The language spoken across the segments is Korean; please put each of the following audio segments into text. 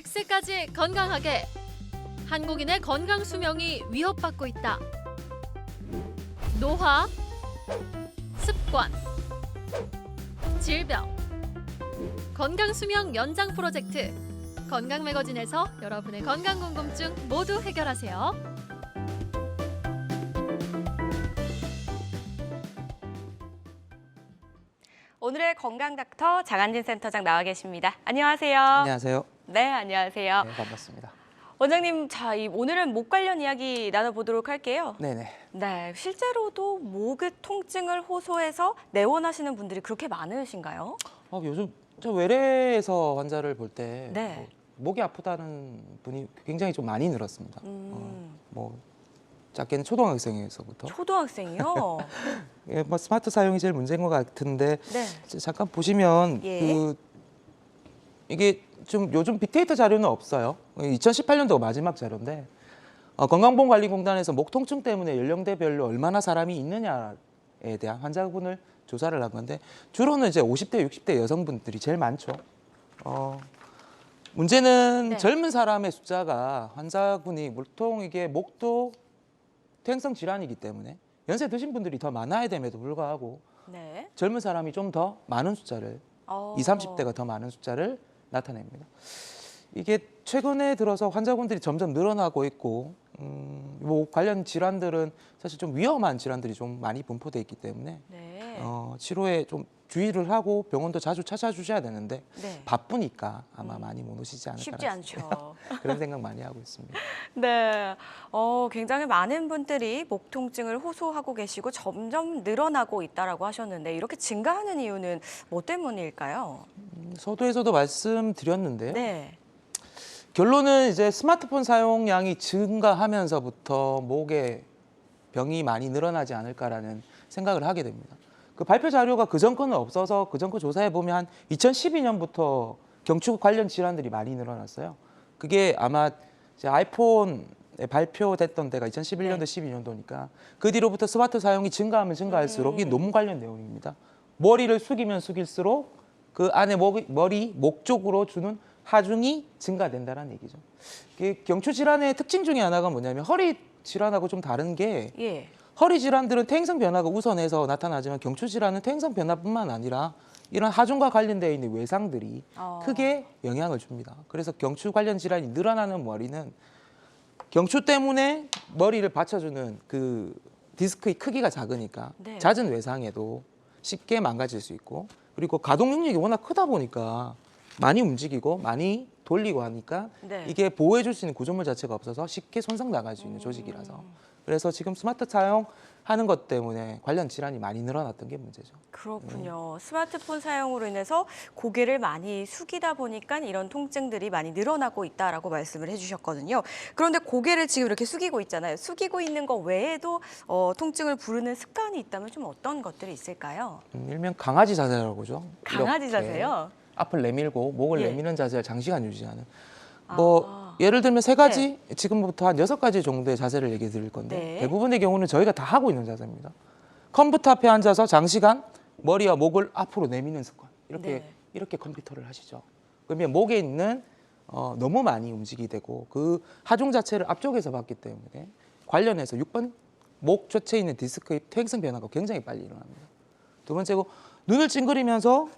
100세까지 건강하게. 한국인의 건강 수명이 위협받고 있다. 노화, 습관, 질병, 건강 수명 연장 프로젝트. 건강 매거진에서 여러분의 건강 궁금증 모두 해결하세요. 오늘의 건강 닥터 장한진 센터장 나와 계십니다. 안녕하세요. 안녕하세요. 네, 안녕하세요. 네, 반갑습니다. 원장님, 자, 오늘은 목 관련 이야기 나눠보도록 할게요. 네네. 네, 실제로도 목의 통증을 호소해서 내원하시는 분들이 그렇게 많으신가요? 요즘 저 외래에서 환자를 볼 때 네. 목이 아프다는 분이 굉장히 좀 많이 늘었습니다. 작게는 초등학생에서부터. 초등학생이요? 예, 뭐 스마트 사용이 제일 문제인 것 같은데 네. 잠깐 보시면 예. 이게 좀 요즘 빅데이터 자료는 없어요. 2018년도 마지막 자료인데 건강보험관리공단에서 목 통증 때문에 연령대별로 얼마나 사람이 있느냐에 대한 환자군을 조사를 한 건데 주로는 이제 50대, 60대 여성분들이 제일 많죠. 문제는 네. 젊은 사람의 숫자가 환자군이 보통 이게 목도 퇴행성 질환이기 때문에 연세 드신 분들이 더 많아야 됨에도 불구하고 네. 젊은 사람이 좀 더 많은 숫자를 20, 30대가 더 많은 숫자를 나타냅니다. 이게 최근에 들어서 환자군들이 점점 늘어나고 있고 목 관련 질환들은 사실 좀 위험한 질환들이 좀 많이 분포돼 있기 때문에 네. 치료에 좀 주의를 하고 병원도 자주 찾아주셔야 되는데 네. 바쁘니까 아마 많이 못 오시지 않을까 쉽지 않죠. 그런 생각 많이 하고 있습니다. 네, 굉장히 많은 분들이 목 통증을 호소하고 계시고 점점 늘어나고 있다라고 하셨는데 이렇게 증가하는 이유는 뭐 때문일까요? 서두에서도 말씀드렸는데요. 네, 결론은 이제 스마트폰 사용량이 증가하면서부터 목에 병이 많이 늘어나지 않을까라는 생각을 하게 됩니다. 그 발표 자료가 그전 거는 없어서 그전 거 조사해 보면 한 2012년부터 경추 관련 질환들이 많이 늘어났어요. 그게 아마 이제 아이폰에 발표됐던 때가 2011년도, 네. 12년도니까 그 뒤로부터 스마트 사용이 증가하면 증가할수록 이 논문 관련 내용입니다. 머리를 숙이면 숙일수록 그 안에 목 쪽으로 주는 하중이 증가된다는 얘기죠. 경추 질환의 특징 중에 하나가 뭐냐면 허리 질환하고 좀 다른 게 예. 허리 질환들은 퇴행성 변화가 우선해서 나타나지만 경추 질환은 퇴행성 변화뿐만 아니라 이런 하중과 관련되어 있는 외상들이 크게 영향을 줍니다. 그래서 경추 관련 질환이 늘어나는 머리는 경추 때문에 머리를 받쳐주는 그 디스크의 크기가 작으니까 네. 잦은 외상에도 쉽게 망가질 수 있고 그리고 가동 능력이 워낙 크다 보니까 많이 움직이고 많이 돌리고 하니까 네. 이게 보호해줄 수 있는 구조물 자체가 없어서 쉽게 손상 나갈 수 있는 조직이라서 그래서 지금 스마트 사용하는 것 때문에 관련 질환이 많이 늘어났던 게 문제죠. 그렇군요. 스마트폰 사용으로 인해서 고개를 많이 숙이다 보니까 이런 통증들이 많이 늘어나고 있다라고 말씀을 해주셨거든요. 그런데 고개를 지금 이렇게 숙이고 있잖아요. 숙이고 있는 것 외에도 통증을 부르는 습관이 있다면 좀 어떤 것들이 있을까요? 일명 강아지 자세라고 그러죠. 강아지 이렇게 자세요? 앞을 내밀고 목을 예. 내미는 자세를 장시간 유지하는. 아. 예를 들면 세 가지, 지금부터 한 6가지 정도의 자세를 얘기해 드릴 건데 네. 대부분의 경우는 저희가 다 하고 있는 자세입니다. 컴퓨터 앞에 앉아서 장시간 머리와 목을 앞으로 내미는 습관. 이렇게 컴퓨터를 하시죠. 그러면 목에 있는 너무 많이 움직이게 되고 그 하중 자체를 앞쪽에서 봤기 때문에 관련해서 6번 목 좌체에 있는 디스크의 퇴행성 변화가 굉장히 빨리 일어납니다. 두 번째고 눈을 찡그리면서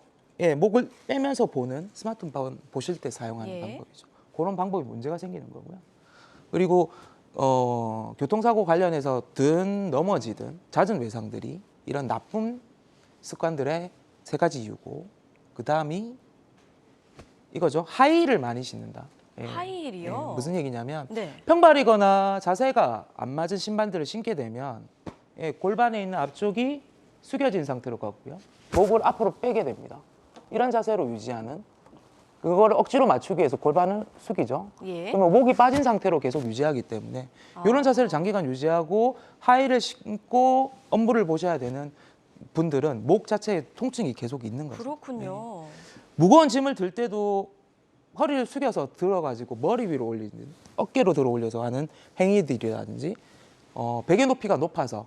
목을 빼면서 보는 스마트폰 보실 때 사용하는 방법이죠. 그런 방법이 문제가 생기는 거고요. 그리고 교통사고 관련해서 든 넘어지든 잦은 외상들이 이런 나쁜 습관들의 3가지 이유고 그 다음이 이거죠. 하이힐을 많이 신는다. 하이힐이요? 무슨 얘기냐면 네. 평발이거나 자세가 안 맞은 신발들을 신게 되면 골반에 있는 앞쪽이 숙여진 상태로 가고요. 목을 앞으로 빼게 됩니다. 이런 자세로 유지하는 그거를 억지로 맞추기 위해서 골반을 숙이죠. 예. 그러면 목이 빠진 상태로 계속 유지하기 때문에 이런 자세를 장기간 유지하고 하이힐을 신고 업무를 보셔야 되는 분들은 목 자체에 통증이 계속 있는 거죠. 그렇군요. 무거운 짐을 들 때도 허리를 숙여서 들어가지고 머리 위로 올리는 어깨로 들어 올려서 하는 행위들이라든지 베개 높이가 높아서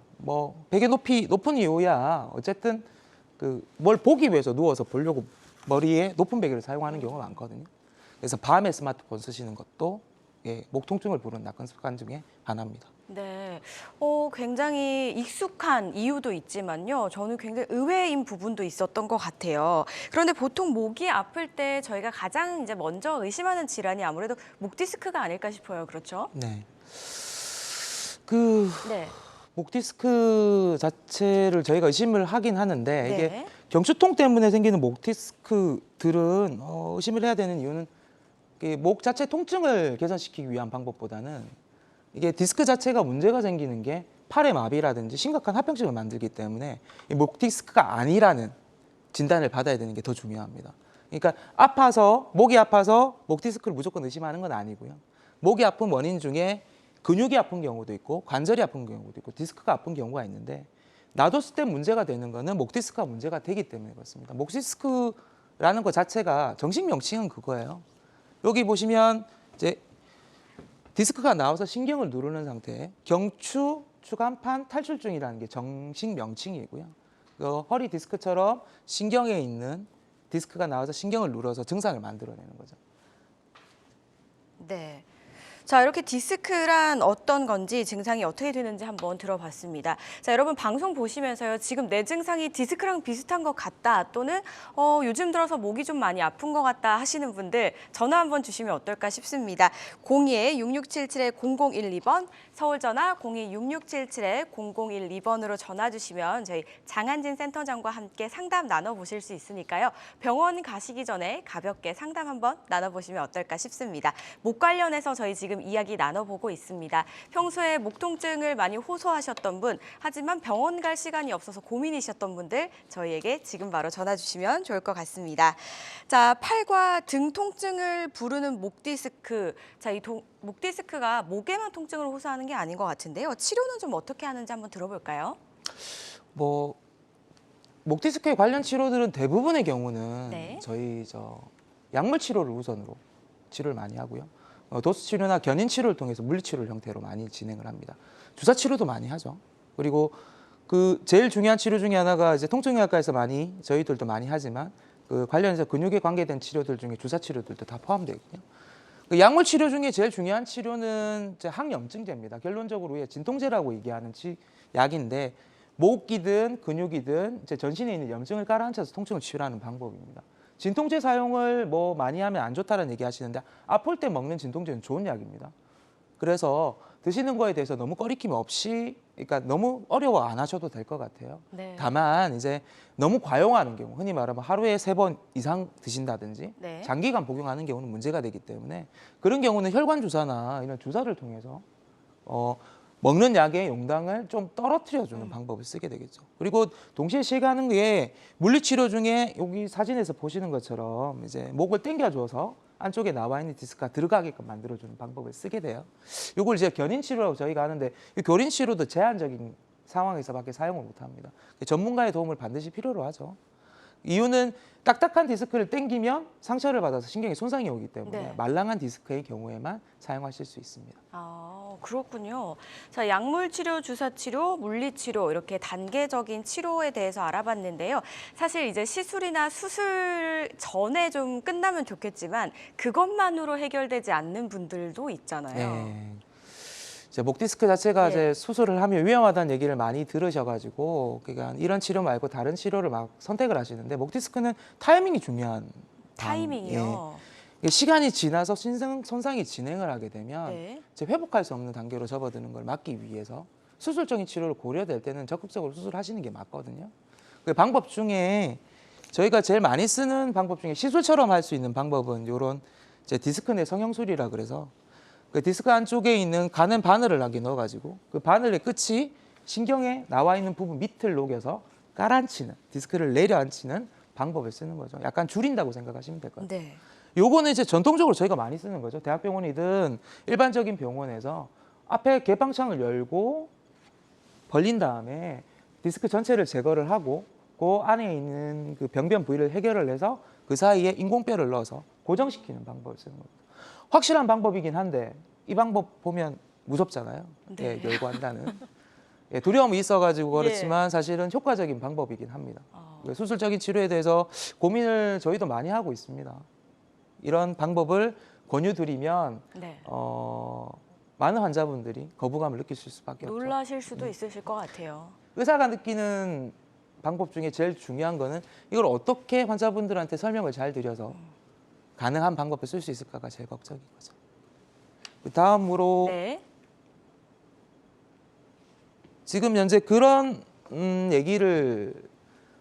베개 높이 높은 이유야 어쨌든 뭘 보기 위해서 누워서 보려고 머리에 높은 베개를 사용하는 경우가 많거든요. 그래서 밤에 스마트폰 쓰시는 것도 목 통증을 부르는 나쁜 습관 중에 하나입니다. 네, 굉장히 익숙한 이유도 있지만요. 저는 굉장히 의외인 부분도 있었던 것 같아요. 그런데 보통 목이 아플 때 저희가 가장 이제 먼저 의심하는 질환이 아무래도 목 디스크가 아닐까 싶어요. 그렇죠? 네. 네. 목 디스크 자체를 저희가 의심을 하긴 하는데 네. 이게 경추통 때문에 생기는 목 디스크들은 의심을 해야 되는 이유는 이게 목 자체 통증을 개선시키기 위한 방법보다는 이게 디스크 자체가 문제가 생기는 게 팔의 마비라든지 심각한 합병증을 만들기 때문에 이 목 디스크가 아니라는 진단을 받아야 되는 게 더 중요합니다. 그러니까 목이 아파서 목 디스크를 무조건 의심하는 건 아니고요. 목이 아픈 원인 중에 근육이 아픈 경우도 있고 관절이 아픈 경우도 있고 디스크가 아픈 경우가 있는데 놔뒀을 때 문제가 되는 거는 목 디스크가 문제가 되기 때문에 그렇습니다. 목 디스크라는 것 자체가 정식 명칭은 그거예요. 여기 보시면 이제 디스크가 나와서 신경을 누르는 상태에 경추 추간판 탈출증이라는 게 정식 명칭이고요. 허리 디스크처럼 신경에 있는 디스크가 나와서 신경을 눌러서 증상을 만들어내는 거죠. 네. 자, 이렇게 디스크란 어떤 건지 증상이 어떻게 되는지 한번 들어봤습니다. 자, 여러분 방송 보시면서요. 지금 내 증상이 디스크랑 비슷한 것 같다 또는 요즘 들어서 목이 좀 많이 아픈 것 같다 하시는 분들 전화 한번 주시면 어떨까 싶습니다. 02-6677-0012번 서울 전화 02-6677-0012번으로 전화 주시면 저희 장한진 센터장과 함께 상담 나눠보실 수 있으니까요. 병원 가시기 전에 가볍게 상담 한번 나눠보시면 어떨까 싶습니다. 목 관련해서 저희 지금 이야기 나눠보고 있습니다. 평소에 목 통증을 많이 호소하셨던 분, 하지만 병원 갈 시간이 없어서 고민이셨던 분들 저희에게 지금 바로 전화 주시면 좋을 것 같습니다. 자, 팔과 등 통증을 부르는 목 디스크. 자, 목 디스크가 목에만 통증을 호소하는 게 아닌 것 같은데요. 치료는 좀 어떻게 하는지 한번 들어볼까요? 목 디스크에 관련 치료들은 대부분의 경우는 네. 저희 약물 치료를 우선으로 치료를 많이 하고요. 도수 치료나 견인 치료를 통해서 물리치료 형태로 많이 진행을 합니다. 주사 치료도 많이 하죠. 그리고 제일 중요한 치료 중에 하나가 이제 통증의학과에서 저희들도 많이 하지만 관련해서 근육에 관계된 치료들 중에 주사 치료들도 다 포함되거든요. 약물 치료 중에 제일 중요한 치료는 이제 항염증제입니다. 결론적으로 진통제라고 얘기하는 약인데 목이든 근육이든 이제 전신에 있는 염증을 깔아앉혀서 통증을 치유하는 방법입니다. 진통제 사용을 많이 하면 안 좋다는 얘기 하시는데 아플 때 먹는 진통제는 좋은 약입니다. 그래서 드시는 거에 대해서 너무 꺼리낌 없이 그러니까 너무 어려워 안 하셔도 될 것 같아요. 네. 다만 이제 너무 과용하는 경우 흔히 말하면 하루에 3번 이상 드신다든지 네. 장기간 복용하는 경우는 문제가 되기 때문에 그런 경우는 혈관 주사나 이런 주사를 통해서 먹는 약의 용량을 좀 떨어뜨려주는 방법을 쓰게 되겠죠. 그리고 동시에 시행하는 게 물리치료 중에 여기 사진에서 보시는 것처럼 이제 목을 당겨줘서 안쪽에 나와 있는 디스크가 들어가게끔 만들어주는 방법을 쓰게 돼요. 이걸 이제 견인치료라고 저희가 하는데 이 견인치료도 제한적인 상황에서밖에 사용을 못합니다. 전문가의 도움을 반드시 필요로 하죠. 이유는 딱딱한 디스크를 당기면 상처를 받아서 신경에 손상이 오기 때문에 네. 말랑한 디스크의 경우에만 사용하실 수 있습니다. 아, 그렇군요. 자, 약물 치료, 주사 치료, 물리 치료 이렇게 단계적인 치료에 대해서 알아봤는데요. 사실 이제 시술이나 수술 전에 좀 끝나면 좋겠지만 그것만으로 해결되지 않는 분들도 있잖아요. 네. 이제 목 디스크 자체가 네. 이제 수술을 하면 위험하다는 얘기를 많이 들으셔가지고 그러니까 이런 치료 말고 다른 치료를 막 선택을 하시는데 목 디스크는 타이밍이 중요한 타이밍이요. 시간이 지나서 손상이 진행을 하게 되면 네. 이제 회복할 수 없는 단계로 접어드는 걸 막기 위해서 수술적인 치료를 고려될 때는 적극적으로 수술하시는 게 맞거든요. 그 방법 중에 저희가 제일 많이 쓰는 방법 중에 시술처럼 할 수 있는 방법은 이런 이제 디스크 내 성형술이라 그래서 그 디스크 안쪽에 있는 가는 바늘을 하게 넣어가지고 그 바늘의 끝이 신경에 나와 있는 부분 밑을 녹여서 깔아앉히는 디스크를 내려앉히는 방법을 쓰는 거죠. 약간 줄인다고 생각하시면 될 것 같아요. 네. 요거는 이제 전통적으로 저희가 많이 쓰는 거죠. 대학병원이든 일반적인 병원에서 앞에 개방창을 열고 벌린 다음에 디스크 전체를 제거를 하고 그 안에 있는 그 병변 부위를 해결을 해서 그 사이에 인공뼈를 넣어서 고정시키는 방법을 쓰는 겁니다. 확실한 방법이긴 한데 이 방법 보면 무섭잖아요. 네. 열고한다는. 두려움이 있어가지고 그렇지만 사실은 효과적인 방법이긴 합니다. 수술적인 치료에 대해서 고민을 저희도 많이 하고 있습니다. 이런 방법을 권유드리면 네. 많은 환자분들이 거부감을 느끼실 수밖에 없죠. 놀라실 수도 있으실 것 같아요. 의사가 느끼는 방법 중에 제일 중요한 거는 이걸 어떻게 환자분들한테 설명을 잘 드려서 가능한 방법을 쓸 수 있을까가 제일 걱정인 거죠. 그 다음으로 네. 지금 현재 그런 얘기를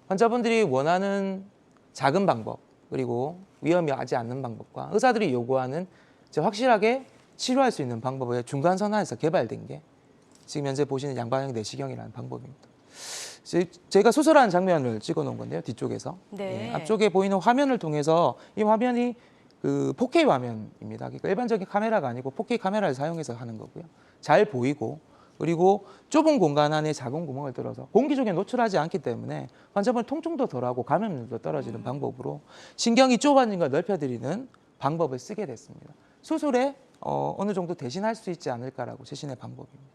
환자분들이 원하는 작은 방법 그리고 위험하지 않는 방법과 의사들이 요구하는 이제 확실하게 치료할 수 있는 방법의 중간선안에서 개발된 게 지금 현재 보시는 양방향 내시경이라는 방법입니다. 제가 수술하는 장면을 찍어놓은 건데요. 뒤쪽에서. 네. 앞쪽에 보이는 화면을 통해서 이 화면이 그 4K 화면입니다. 그러니까 일반적인 카메라가 아니고 4K 카메라를 사용해서 하는 거고요. 잘 보이고 그리고 좁은 공간 안에 작은 구멍을 뚫어서 공기 중에 노출하지 않기 때문에 환자분 통증도 덜하고 감염률도 떨어지는 방법으로 신경이 좁아진 걸 넓혀드리는 방법을 쓰게 됐습니다. 수술에 어느 정도 대신할 수 있지 않을까라고 최신의 방법입니다.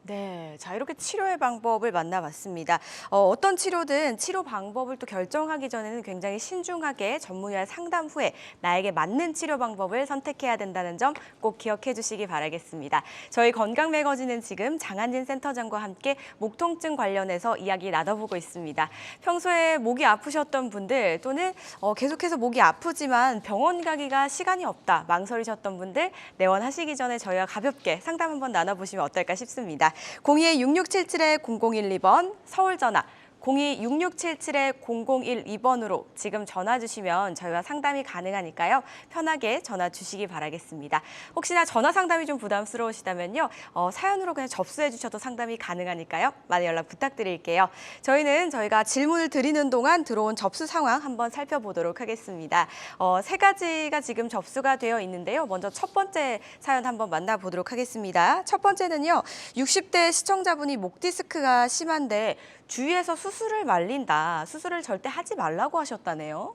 네, 자 이렇게 치료의 방법을 만나봤습니다. 어떤 치료든 치료 방법을 또 결정하기 전에는 굉장히 신중하게 전문의와 상담 후에 나에게 맞는 치료 방법을 선택해야 된다는 점 꼭 기억해 주시기 바라겠습니다. 저희 건강 매거진은 지금 장한진 센터장과 함께 목 통증 관련해서 이야기 나눠보고 있습니다. 평소에 목이 아프셨던 분들 또는 계속해서 목이 아프지만 병원 가기가 시간이 없다 망설이셨던 분들 내원하시기 전에 저희와 가볍게 상담 한번 나눠보시면 어떨까 싶습니다. 02-6677-0012번 서울 전화 02-6677-0012번으로 지금 전화 주시면 저희와 상담이 가능하니까요. 편하게 전화 주시기 바라겠습니다. 혹시나 전화 상담이 좀 부담스러우시다면요. 사연으로 그냥 접수해 주셔도 상담이 가능하니까요. 많은 연락 부탁드릴게요. 저희가 질문을 드리는 동안 들어온 접수 상황 한번 살펴보도록 하겠습니다. 3가지가 지금 접수가 되어 있는데요. 먼저 첫 번째 사연 한번 만나보도록 하겠습니다. 첫 번째는요. 60대 시청자분이 목 디스크가 심한데 주위에서 수술을 말린다. 수술을 절대 하지 말라고 하셨다네요.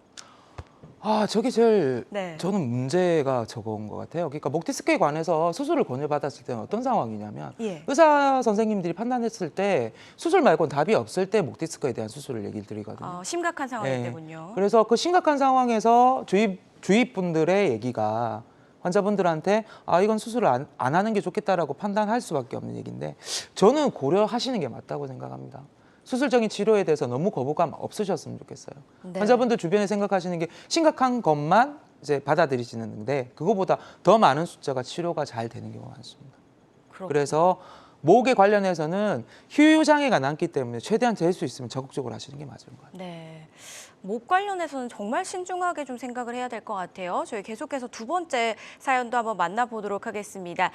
저게 제일 네. 저는 문제가 적은 것 같아요. 그러니까 목 디스크에 관해서 수술을 권유받았을 때는 어떤 상황이냐면 예. 의사 선생님들이 판단했을 때 수술 말고는 답이 없을 때 목 디스크에 대한 수술을 얘기를 드리거든요. 심각한 상황일 네. 때군요. 그래서 그 심각한 상황에서 주위 분들의 얘기가 환자분들한테 이건 수술을 안 하는 게 좋겠다라고 판단할 수밖에 없는 얘기인데 저는 고려하시는 게 맞다고 생각합니다. 수술적인 치료에 대해서 너무 거부감 없으셨으면 좋겠어요. 네. 환자분들 주변에 생각하시는 게 심각한 것만 이제 받아들이시는데 그거보다 더 많은 숫자가 치료가 잘 되는 경우가 많습니다. 그렇군요. 그래서 목에 관련해서는 휴유 장애가 남기 때문에 최대한 될 수 있으면 적극적으로 하시는 게 맞을 것 같아요. 네. 목 관련해서는 정말 신중하게 좀 생각을 해야 될 것 같아요. 저희 계속해서 두 번째 사연도 한번 만나보도록 하겠습니다.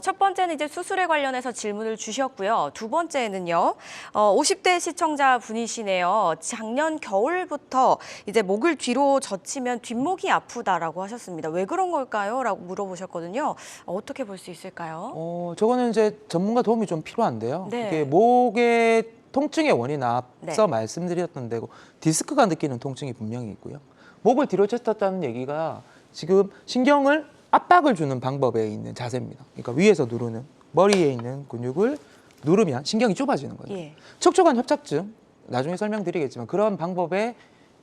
첫 번째는 이제 수술에 관련해서 질문을 주셨고요. 두 번째는요. 50대 시청자 분이시네요. 작년 겨울부터 이제 목을 뒤로 젖히면 뒷목이 아프다라고 하셨습니다. 왜 그런 걸까요? 라고 물어보셨거든요. 어떻게 볼 수 있을까요? 저거는 이제 전문가 도움이 좀 필요한데요. 네. 이게 목의 통증의 원인 앞서 네. 말씀드렸던 대로 디스크가 느끼는 통증이 분명히 있고요. 목을 뒤로 젖혔다는 얘기가 지금 신경을 압박을 주는 방법에 있는 자세입니다. 그러니까 위에서 누르는 머리에 있는 근육을 누르면 신경이 좁아지는 거예요. 예. 척추관 협착증 나중에 설명드리겠지만 그런 방법에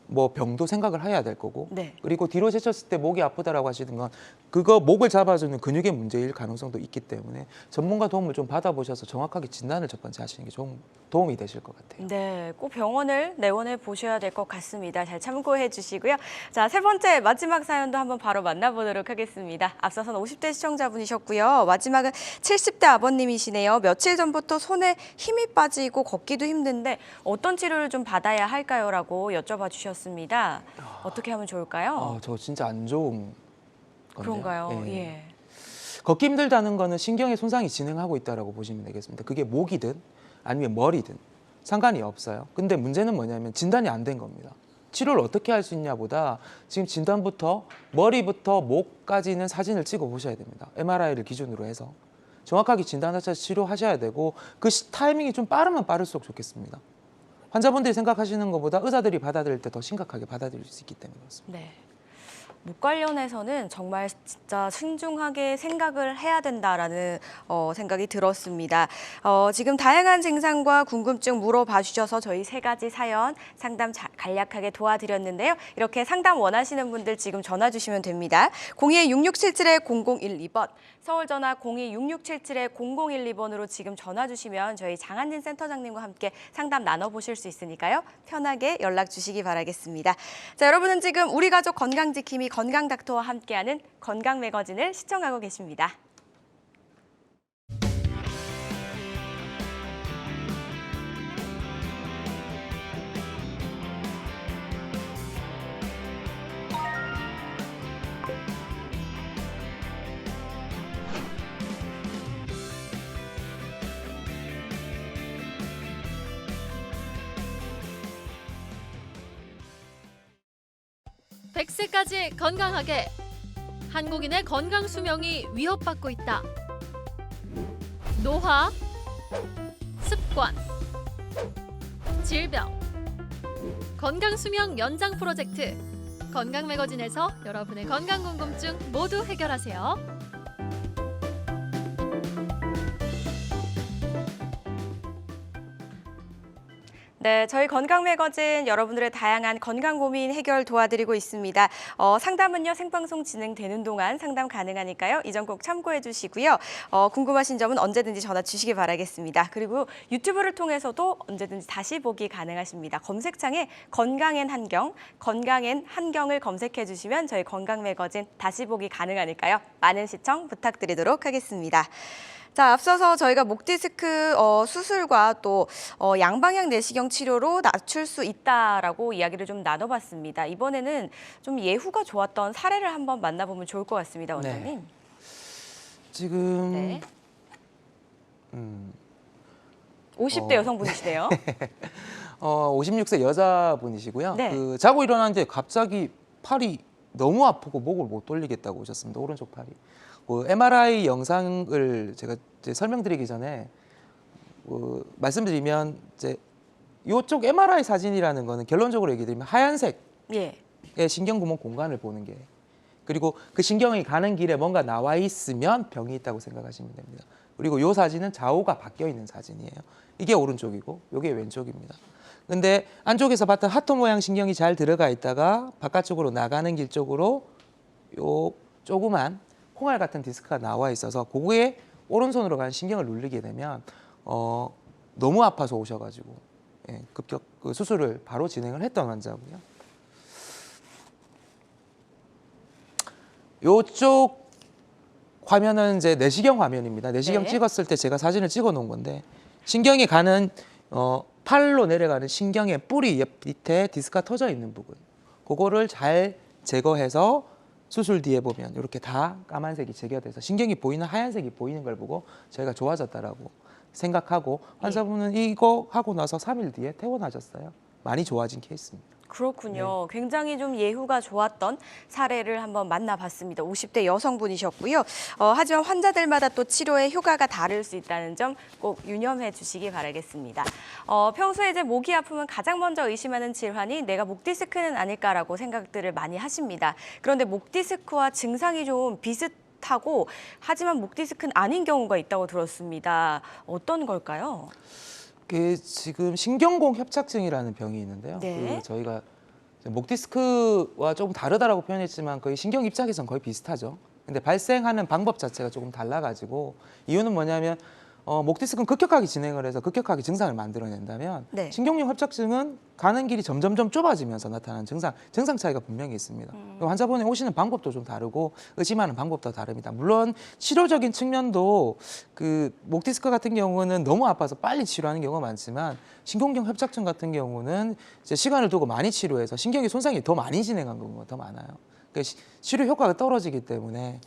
뭐 병도 생각을 해야 될 거고 네. 그리고 뒤로 제쳤을 때 목이 아프다라고 하시는 건 그거 목을 잡아주는 근육의 문제일 가능성도 있기 때문에 전문가 도움을 좀 받아보셔서 정확하게 진단을 첫 번째 하시는 게 좀 도움이 되실 것 같아요. 네, 꼭 병원을 내원해 보셔야 될 것 같습니다. 잘 참고해 주시고요. 자, 세 번째 마지막 사연도 한번 바로 만나보도록 하겠습니다. 앞서서는 50대 시청자분이셨고요. 마지막은 70대 아버님이시네요. 며칠 전부터 손에 힘이 빠지고 걷기도 힘든데 어떤 치료를 좀 받아야 할까요? 라고 여쭤봐 주셨습니다. 어떻게 하면 좋을까요? 저거 진짜 안 좋은 건데요. 그런가요? 예. 예. 걷기 힘들다는 거는 신경의 손상이 진행하고 있다고 보시면 되겠습니다. 그게 목이든 아니면 머리든 상관이 없어요. 근데 문제는 뭐냐면 진단이 안 된 겁니다. 치료를 어떻게 할 수 있냐보다 지금 진단부터 머리부터 목까지는 사진을 찍어 보셔야 됩니다. MRI를 기준으로 해서 정확하게 진단하셔서 치료하셔야 되고 그 타이밍이 좀 빠르면 빠를수록 좋겠습니다. 환자분들이 생각하시는 것보다 의사들이 받아들일 때 더 심각하게 받아들일 수 있기 때문에 그렇습니다. 네. 목 관련해서는 정말 진짜 신중하게 생각을 해야 된다라는 생각이 들었습니다. 지금 다양한 증상과 궁금증 물어봐 주셔서 저희 3가지 사연 상담 간략하게 도와드렸는데요. 이렇게 상담 원하시는 분들 지금 전화 주시면 됩니다. 02-6677-0012번, 서울 전화 02-6677-0012번으로 지금 전화 주시면 저희 장한진 센터장님과 함께 상담 나눠보실 수 있으니까요. 편하게 연락 주시기 바라겠습니다. 자, 여러분은 지금 우리 가족 건강지킴이 건강닥터와 함께하는 건강매거진을 시청하고 계십니다. 백세까지 건강하게. 한국인의 건강 수명이 위협받고 있다. 노화, 습관, 질병, 건강 수명 연장 프로젝트. 건강 매거진에서 여러분의 건강 궁금증 모두 해결하세요. 네, 저희 건강매거진 여러분들의 다양한 건강 고민 해결 도와드리고 있습니다. 상담은요, 생방송 진행되는 동안 상담 가능하니까요. 이 점 꼭 참고해 주시고요. 궁금하신 점은 언제든지 전화 주시기 바라겠습니다. 그리고 유튜브를 통해서도 언제든지 다시 보기 가능하십니다. 검색창에 건강엔 한경, 건강엔 한경을 검색해 주시면 저희 건강매거진 다시 보기 가능하니까요. 많은 시청 부탁드리도록 하겠습니다. 자, 앞서서 저희가 목 디스크 수술과 또 양방향 내시경 치료로 낮출 수 있다라고 이야기를 좀 나눠봤습니다. 이번에는 좀 예후가 좋았던 사례를 한번 만나보면 좋을 것 같습니다, 원장님. 네. 지금 네. 50대 여성분이시네요. 56세 여자분이시고요. 네. 자고 일어났는데 갑자기 팔이 너무 아프고 목을 못 돌리겠다고 오셨습니다. 오른쪽 팔이. MRI 영상을 제가 이제 설명드리기 전에 말씀드리면 이제 이쪽 MRI 사진이라는 거는 결론적으로 얘기드리면 하얀색의 예. 신경구멍 공간을 보는 게, 그리고 그 신경이 가는 길에 뭔가 나와 있으면 병이 있다고 생각하시면 됩니다. 그리고 이 사진은 좌우가 바뀌어 있는 사진이에요. 이게 오른쪽이고 이게 왼쪽입니다. 근데 안쪽에서 봤던 하트 모양 신경이 잘 들어가 있다가 바깥쪽으로 나가는 길 쪽으로 요 조그만 콩알 같은 디스크가 나와 있어서 그거에 오른손으로 가는 신경을 누르게 되면 너무 아파서 오셔가지고 급격 수술을 바로 진행을 했던 환자고요. 요쪽 화면은 이제 내시경 화면입니다. 내시경 네. 찍었을 때 제가 사진을 찍어 놓은 건데, 신경이 가는 팔로 내려가는 신경의 뿌리 밑에 디스크가 터져 있는 부분, 그거를 잘 제거해서 수술 뒤에 보면 이렇게 다 까만색이 제거돼서 신경이 보이는 하얀색이 보이는 걸 보고 저희가 좋아졌다라고 생각하고, 환자분은 이거 하고 나서 3일 뒤에 퇴원하셨어요. 많이 좋아진 케이스입니다. 그렇군요. 굉장히 좀 예후가 좋았던 사례를 한번 만나봤습니다. 50대 여성분이셨고요. 하지만 환자들마다 또 치료의 효과가 다를 수 있다는 점 꼭 유념해 주시기 바라겠습니다. 평소에 이제 목이 아프면 가장 먼저 의심하는 질환이 내가 목 디스크는 아닐까라고 생각들을 많이 하십니다. 그런데 목 디스크와 증상이 좀 비슷하고 하지만 목 디스크는 아닌 경우가 있다고 들었습니다. 어떤 걸까요? 지금 신경공 협착증이라는 병이 있는데요. 네. 저희가 목 디스크와 조금 다르다라고 표현했지만 거의 신경 입장에서는 거의 비슷하죠. 근데 발생하는 방법 자체가 조금 달라가지고, 이유는 뭐냐면 목 디스크는 급격하게 진행을 해서 급격하게 증상을 만들어낸다면, 네. 신경용 협착증은 가는 길이 점점점 좁아지면서 나타나는 증상 차이가 분명히 있습니다. 환자분이 오시는 방법도 좀 다르고 의심하는 방법도 다릅니다. 물론 치료적인 측면도 목 디스크 같은 경우는 너무 아파서 빨리 치료하는 경우가 많지만, 신경용 협착증 같은 경우는 이제 시간을 두고 많이 치료해서 신경의 손상이 더 많이 진행한 경우가 더 많아요. 그러니까 치료 효과가 떨어지기 때문에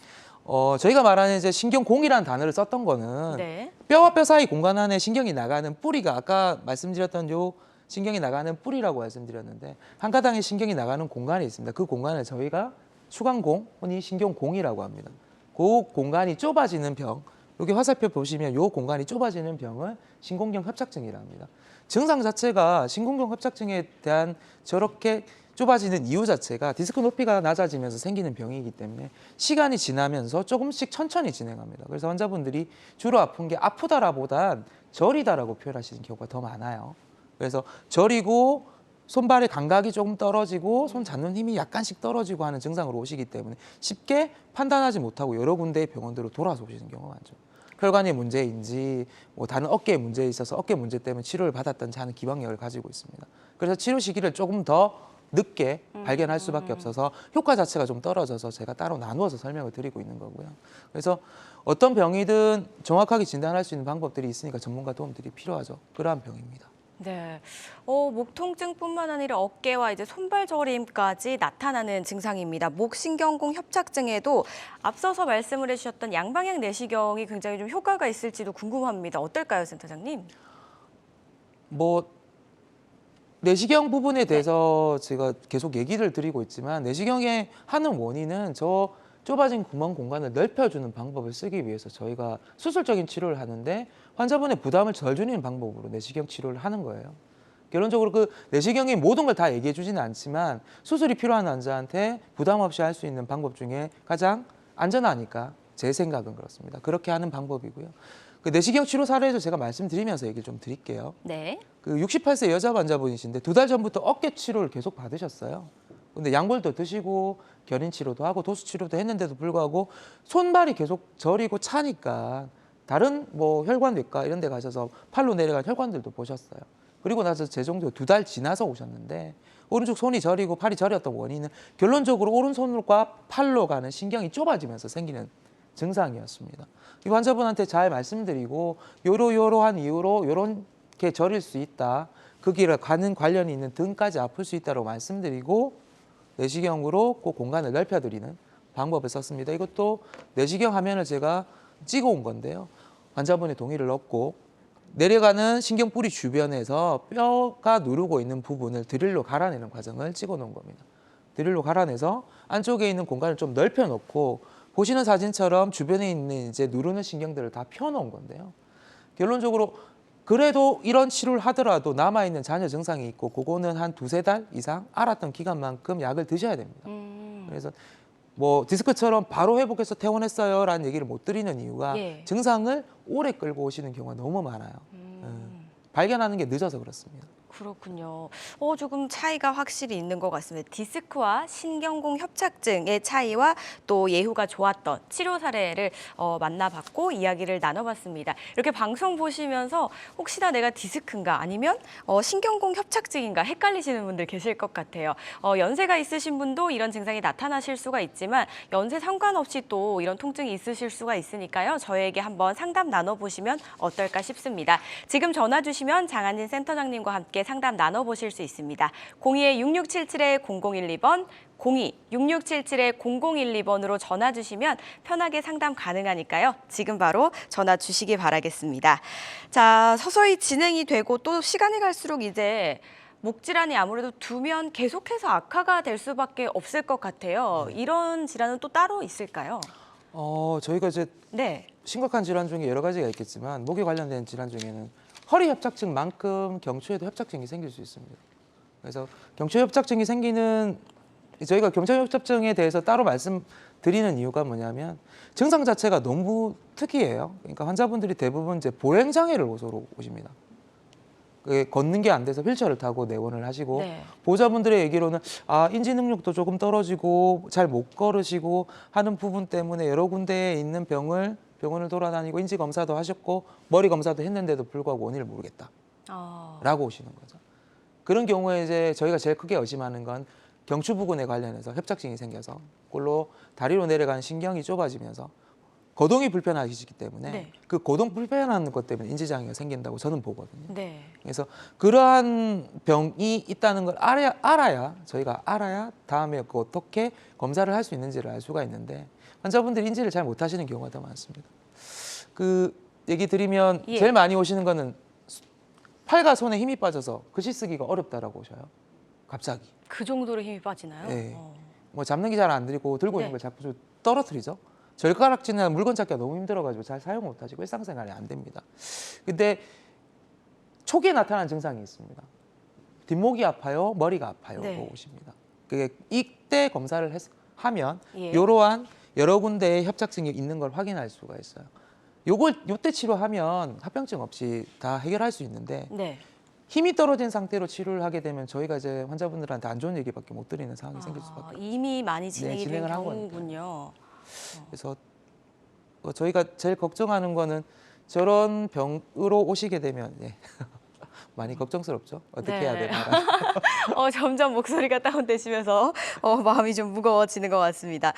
저희가 말하는 이제 신경공이라는 단어를 썼던 거는 네. 뼈와 뼈 사이 공간 안에 신경이 나가는 뿌리가, 아까 말씀드렸던 요 신경이 나가는 뿌리라고 말씀드렸는데, 한 가닥의 신경이 나가는 공간이 있습니다. 그 공간을 저희가 추간공, 흔히 신경공이라고 합니다. 그 공간이 좁아지는 병, 여기 화살표 보시면 요 공간이 좁아지는 병을 신공경 협착증이라고 합니다. 증상 자체가 신공경 협착증에 대한 저렇게 좁아지는 이유 자체가 디스크 높이가 낮아지면서 생기는 병이기 때문에 시간이 지나면서 조금씩 천천히 진행합니다. 그래서 환자분들이 주로 아픈 게 아프다라보단 저리다라고 표현하시는 경우가 더 많아요. 그래서 저리고 손발의 감각이 조금 떨어지고 손 잡는 힘이 약간씩 떨어지고 하는 증상으로 오시기 때문에 쉽게 판단하지 못하고 여러 군데의 병원들로 돌아서 오시는 경우가 많죠. 혈관의 문제인지 뭐 다른 어깨의 문제에 있어서 어깨 문제 때문에 치료를 받았던지 하는 기박력을 가지고 있습니다. 그래서 치료 시기를 조금 더 늦게 발견할 수밖에 없어서 효과 자체가 좀 떨어져서 제가 따로 나누어서 설명을 드리고 있는 거고요. 그래서 어떤 병이든 정확하게 진단할 수 있는 방법들이 있으니까 전문가 도움들이 필요하죠. 그러한 병입니다. 네. 목 통증뿐만 아니라 어깨와 이제 손발 저림까지 나타나는 증상입니다. 목신경공 협착증에도 앞서서 말씀을 해주셨던 양방향 내시경이 굉장히 좀 효과가 있을지도 궁금합니다. 어떨까요, 센터장님? 뭐 내시경 부분에 대해서 제가 계속 얘기를 드리고 있지만 내시경의 하는 원인은 저 좁아진 구멍 공간을 넓혀주는 방법을 쓰기 위해서 저희가 수술적인 치료를 하는데 환자분의 부담을 덜 주는 방법으로 내시경 치료를 하는 거예요. 결론적으로 그 내시경의 모든 걸 다 얘기해 주지는 않지만 수술이 필요한 환자한테 부담 없이 할 수 있는 방법 중에 가장 안전하니까 제 생각은 그렇습니다. 그렇게 하는 방법이고요. 그 내시경 치료 사례에서 제가 말씀드리면서 얘기를 좀 드릴게요. 네. 그 68세 여자 환자분이신데 2달 전부터 어깨 치료를 계속 받으셨어요. 근데 약물도 드시고 견인 치료도 하고 도수 치료도 했는데도 불구하고 손발이 계속 저리고 차니까 다른 뭐 혈관외과 이런 데 가셔서 팔로 내려간 혈관들도 보셨어요. 그리고 나서 재정도 2달 지나서 오셨는데 오른쪽 손이 저리고 팔이 저렸던 원인은 결론적으로 오른손과 팔로 가는 신경이 좁아지면서 생기는 증상이었습니다. 이 환자분한테 잘 말씀드리고 요러한 이유로 요렇게 저릴 수 있다. 그 길을 가는 관련이 있는 등까지 아플 수 있다고 말씀드리고 내시경으로 그 공간을 넓혀드리는 방법을 썼습니다. 이것도 내시경 화면을 제가 찍어온 건데요. 환자분의 동의를 얻고 내려가는 신경뿌리 주변에서 뼈가 누르고 있는 부분을 드릴로 갈아내는 과정을 찍어놓은 겁니다. 드릴로 갈아내서 안쪽에 있는 공간을 좀 넓혀놓고 보시는 사진처럼 주변에 있는 이제 누르는 신경들을 다 펴놓은 건데요. 결론적으로 그래도 이런 치료를 하더라도 남아있는 잔여 증상이 있고 그거는 한 2~3달 이상 알았던 기간만큼 약을 드셔야 됩니다. 그래서 뭐 디스크처럼 바로 회복해서 퇴원했어요 라는 얘기를 못 드리는 이유가 예. 증상을 오래 끌고 오시는 경우가 너무 많아요. 발견하는 게 늦어서 그렇습니다. 그렇군요. 조금 차이가 확실히 있는 것 같습니다. 디스크와 신경공 협착증의 차이와 또 예후가 좋았던 치료 사례를 만나봤고 이야기를 나눠봤습니다. 이렇게 방송 보시면서 혹시나 내가 디스크인가 아니면 신경공 협착증인가 헷갈리시는 분들 계실 것 같아요. 연세가 있으신 분도 이런 증상이 나타나실 수가 있지만 연세 상관없이 또 이런 통증이 있으실 수가 있으니까요. 저에게 한번 상담 나눠보시면 어떨까 싶습니다. 지금 전화 주시면 장한진 센터장님과 함께 상담 나눠보실 수 있습니다. 02-6677-0012번, 02-6677-0012번으로 전화 주시면 편하게 상담 가능하니까요. 지금 바로 전화 주시기 바라겠습니다. 자, 서서히 진행이 되고 또 시간이 갈수록 이제 목 질환이 아무래도 두면 계속해서 악화가 될 수밖에 없을 것 같아요. 이런 질환은 또 따로 있을까요? 저희가 이제 네. 심각한 질환 중에 여러 가지가 있겠지만 목에 관련된 질환 중에는 허리 협착증만큼 경추에도 협착증이 생길 수 있습니다. 그래서 경추 협착증이 생기는 저희가 경추 협착증에 대해서 따로 말씀드리는 이유가 뭐냐면 증상 자체가 너무 특이해요. 그러니까 환자분들이 대부분 이제 보행 장애를 호소로 오십니다. 그게 걷는 게 안 돼서 휠체어를 타고 내원을 하시고 네. 보호자분들의 얘기로는 인지 능력도 조금 떨어지고 잘 못 걸으시고 하는 부분 때문에 여러 군데에 있는 병원을 돌아다니고 인지 검사도 하셨고 머리 검사도 했는데도 불구하고 원인을 모르겠다라고 오시는 거죠. 그런 경우에 이제 저희가 제일 크게 의심하는 건 경추 부근에 관련해서 협착증이 생겨서 그걸로 다리로 내려가는 신경이 좁아지면서 거동이 불편하시기 때문에 네. 그 거동 불편한 것 때문에 인지장애가 생긴다고 저는 보거든요. 네. 그래서 그러한 병이 있다는 걸 알아야 저희가 다음에 어떻게 검사를 할 수 있는지를 알 수가 있는데 환자분들이 인지를 잘 못하시는 경우가 더 많습니다. 그 얘기 드리면 예. 제일 많이 오시는 거는 팔과 손에 힘이 빠져서 글씨 쓰기가 어렵다라고 오셔요. 갑자기. 그 정도로 힘이 빠지나요? 네. 뭐 잡는 게 잘 안 들리고 들고 네. 있는 걸 자꾸 떨어뜨리죠. 젓가락질이나 물건 찾기가 너무 힘들어가지고 잘 사용 못하시고 일상생활이 안 됩니다. 근데 초기에 나타나는 증상이 있습니다. 뒷목이 아파요, 머리가 아파요, 네. 오십니다. 그게 이때 검사를 하면 예. 이러한 여러 군데의 협착증이 있는 걸 확인할 수가 있어요. 요때 치료하면 합병증 없이 다 해결할 수 있는데 네. 힘이 떨어진 상태로 치료를 하게 되면 저희가 이제 환자분들한테 안 좋은 얘기밖에 못 드리는 상황이 생길 수밖에 없어요. 이미 많이 진행이 된 진행을 한 경우군요. 그래서 저희가 제일 걱정하는 거는 저런 병으로 오시게 되면 많이 걱정스럽죠. 어떻게 네. 해야 되나. 점점 목소리가 다운되시면서 마음이 좀 무거워지는 것 같습니다.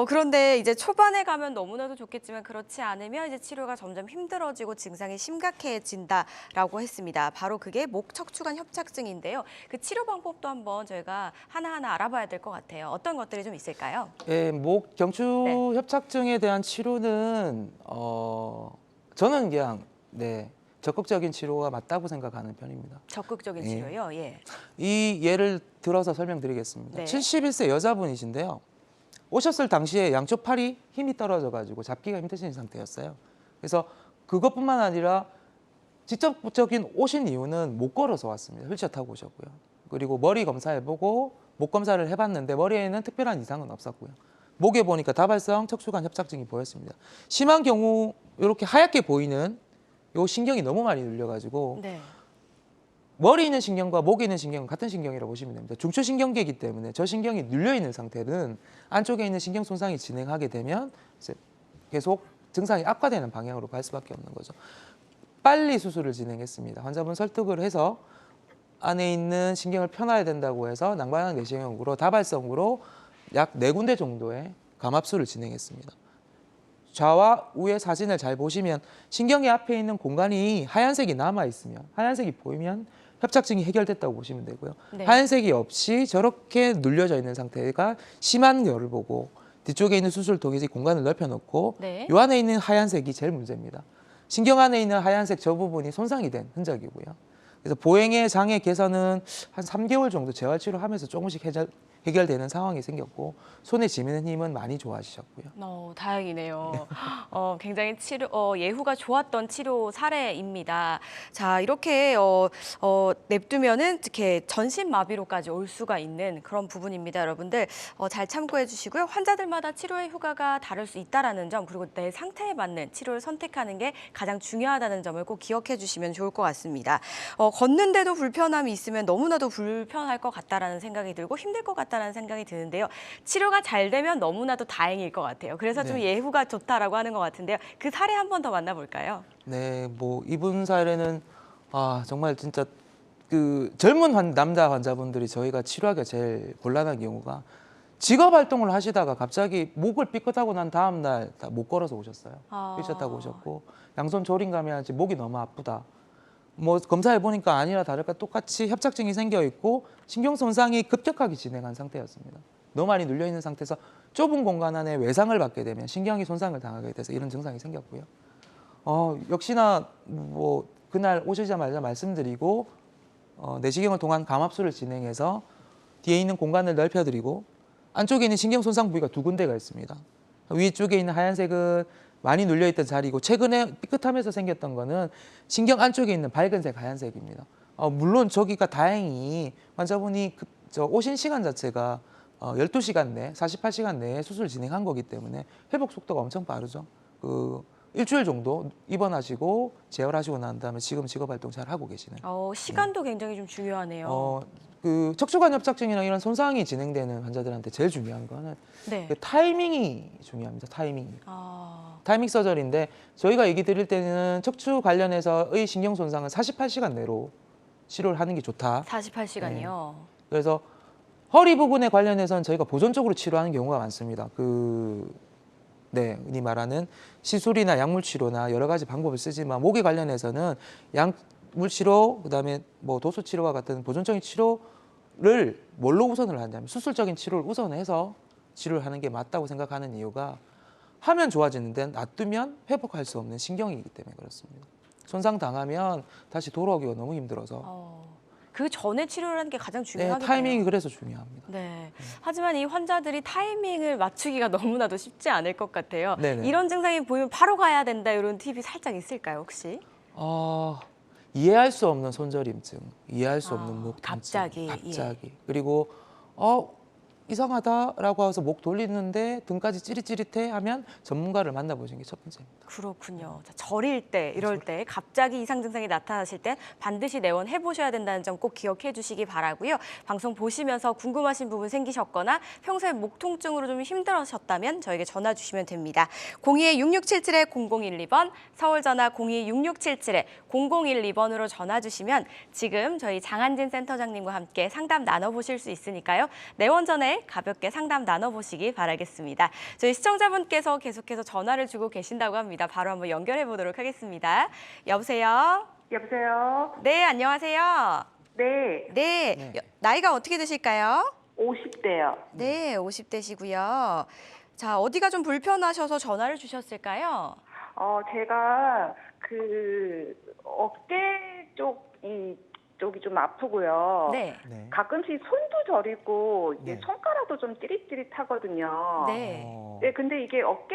그런데 이제 초반에 가면 너무나도 좋겠지만 그렇지 않으면 이제 치료가 점점 힘들어지고 증상이 심각해진다라고 했습니다. 바로 그게 목 척추관 협착증인데요. 그 치료 방법도 한번 저희가 하나하나 알아봐야 될 것 같아요. 어떤 것들이 좀 있을까요? 목 경추 네. 협착증에 대한 치료는 저는 그냥 적극적인 치료가 맞다고 생각하는 편입니다. 적극적인 예. 치료요. 예. 이 예를 들어서 설명드리겠습니다. 네. 71세 여자분이신데요. 오셨을 당시에 양쪽 팔이 힘이 떨어져가지고 잡기가 힘드신 상태였어요. 그래서 그것뿐만 아니라 직접적인 오신 이유는 못 걸어서 왔습니다. 휠체어 타고 오셨고요. 그리고 머리 검사해보고 목 검사를 해봤는데 머리에는 특별한 이상은 없었고요. 목에 보니까 다발성 척추관 협착증이 보였습니다. 심한 경우 이렇게 하얗게 보이는 요 신경이 너무 많이 눌려가지고 네. 머리에 있는 신경과 목에 있는 신경은 같은 신경이라고 보시면 됩니다. 중추신경계이기 때문에 저 신경이 눌려있는 상태는 안쪽에 있는 신경 손상이 진행하게 되면 이제 계속 증상이 악화되는 방향으로 갈 수밖에 없는 거죠. 빨리 수술을 진행했습니다. 환자분 설득을 해서 안에 있는 신경을 펴놔야 된다고 해서 난관형 내시경으로 다발성으로 약 4군데 정도의 감압술을 진행했습니다. 좌와 우의 사진을 잘 보시면 신경의 앞에 있는 공간이 하얀색이 남아있으면 하얀색이 보이면 협착증이 해결됐다고 보시면 되고요. 네. 하얀색이 없이 저렇게 눌려져 있는 상태가 심한 거를 보고 뒤쪽에 있는 수술통에 공간을 넓혀놓고 네. 이 안에 있는 하얀색이 제일 문제입니다. 신경 안에 있는 하얀색 저 부분이 손상이 된 흔적이고요. 그래서 보행의 장애 개선은 한 3개월 정도 재활치료하면서 조금씩 해결되는 상황이 생겼고 손에 쥐는 힘은 많이 좋아지셨고요. 다행이네요. 굉장히 예후가 좋았던 치료 사례입니다. 자, 이렇게 냅두면은 이렇게 전신 마비로까지 올 수가 있는 그런 부분입니다, 여러분들. 잘 참고해 주시고요. 환자들마다 치료의 효과가 다를 수 있다라는 점, 그리고 내 상태에 맞는 치료를 선택하는 게 가장 중요하다는 점을 꼭 기억해 주시면 좋을 것 같습니다. 걷는데도 불편함이 있으면 너무나도 불편할 것 같다라는 생각이 들고 힘들 것 같다라는 생각이 드는데요. 치료가 잘 되면 너무나도 다행일 것 같아요. 그래서 좀 네. 예후가 좋다라고 하는 것 같은데요. 그 사례 한 번 더 만나볼까요? 네, 뭐 이분 사례는 정말 진짜 그 젊은 남자 환자분들이 저희가 치료하기가 제일 곤란한 경우가 직업 활동을 하시다가 갑자기 목을 삐끗하고 난 다음 날 못 걸어서 오셨어요. 휠체어 타고 오셨고 양손 저림감이 하지 목이 너무 아프다. 뭐 검사해 보니까 아니라 다를까 똑같이 협착증이 생겨 있고 신경 손상이 급격하게 진행한 상태였습니다. 너무 많이 눌려 있는 상태에서 좁은 공간 안에 외상을 받게 되면 신경이 손상을 당하게 돼서 이런 증상이 생겼고요. 역시나 뭐 그날 오시자마자 말씀드리고 내시경을 통한 감압술을 진행해서 뒤에 있는 공간을 넓혀드리고 안쪽에 있는 신경 손상 부위가 2군데가 있습니다. 위쪽에 있는 하얀색은 많이 눌려있던 자리고 최근에 삐끗하면서 생겼던 거는 신경 안쪽에 있는 밝은색 하얀색입니다. 물론 저기가 다행히 환자분이 오신 시간 자체가 12시간 내, 48시간 내에 수술 진행한 거기 때문에 회복 속도가 엄청 빠르죠. 일주일 정도 입원하시고 재활하시고 난 다음에 지금 직업활동 잘 하고 계시는. 시간도 굉장히 좀 중요하네요. 그 척추관 협착증이나 이런 손상이 진행되는 환자들한테 제일 중요한 거는 네. 그 타이밍이 중요합니다. 타이밍. 아, 타이밍 서저리인데 저희가 얘기 드릴 때는 척추 관련해서의 신경 손상은 48시간 내로 치료를 하는 게 좋다. 48시간이요. 그래서 허리 부분에 관련해서는 저희가 보존적으로 치료하는 경우가 많습니다. 흔히 말하는 시술이나 약물 치료나 여러 가지 방법을 쓰지만 목에 관련해서는 약물 치료, 그다음에 뭐 도수 치료와 같은 보존적인 치료를 뭘로 우선을 하냐면 수술적인 치료를 우선해서 치료를 하는 게 맞다고 생각하는 이유가 하면 좋아지는데 놔두면 회복할 수 없는 신경이기 때문에 그렇습니다. 손상 당하면 다시 돌아오기가 너무 힘들어서. 그 전에 치료를 하는 게 가장 네, 중요하겠네요. 타이밍이 그래서 중요합니다. 네. 하지만 이 환자들이 타이밍을 맞추기가 너무나도 쉽지 않을 것 같아요. 네네. 이런 증상이 보이면 바로 가야 된다 이런 팁이 살짝 있을까요, 혹시? 이해할 수 없는 손저림증, 이해할 수 없는 목 통증, 갑자기, 예. 그리고 이상하다라고 해서 목 돌리는데 등까지 찌릿찌릿해 하면 전문가를 만나보시는 게 첫 번째입니다. 그렇군요. 자, 저릴 때, 이럴 때 갑자기 이상 증상이 나타나실 땐 반드시 내원해 보셔야 된다는 점 꼭 기억해 주시기 바라고요. 방송 보시면서 궁금하신 부분 생기셨거나 평소에 목 통증으로 좀 힘들으셨다면 저에게 전화 주시면 됩니다. 02-6677-0012번, 서울 전화 02-6677-0012번으로 전화 주시면 지금 저희 장한진 센터장님과 함께 상담 나눠보실 수 있으니까요. 내원 전에 가볍게 상담 나눠보시기 바라겠습니다. 저희 시청자분께서 계속해서 전화를 주고 계신다고 합니다. 바로 한번 연결해 보도록 하겠습니다. 여보세요? 여보세요? 네, 안녕하세요. 네, 네, 나이가 어떻게 되실까요? 50대요. 네, 50대시고요. 자, 어디가 좀 불편하셔서 전화를 주셨을까요? 제가 어깨 쪽이 좀 아프고요. 네. 네. 가끔씩 손도 저리고 이게 네. 손가락도 좀 찌릿찌릿하거든요. 네. 네, 근데 이게 어깨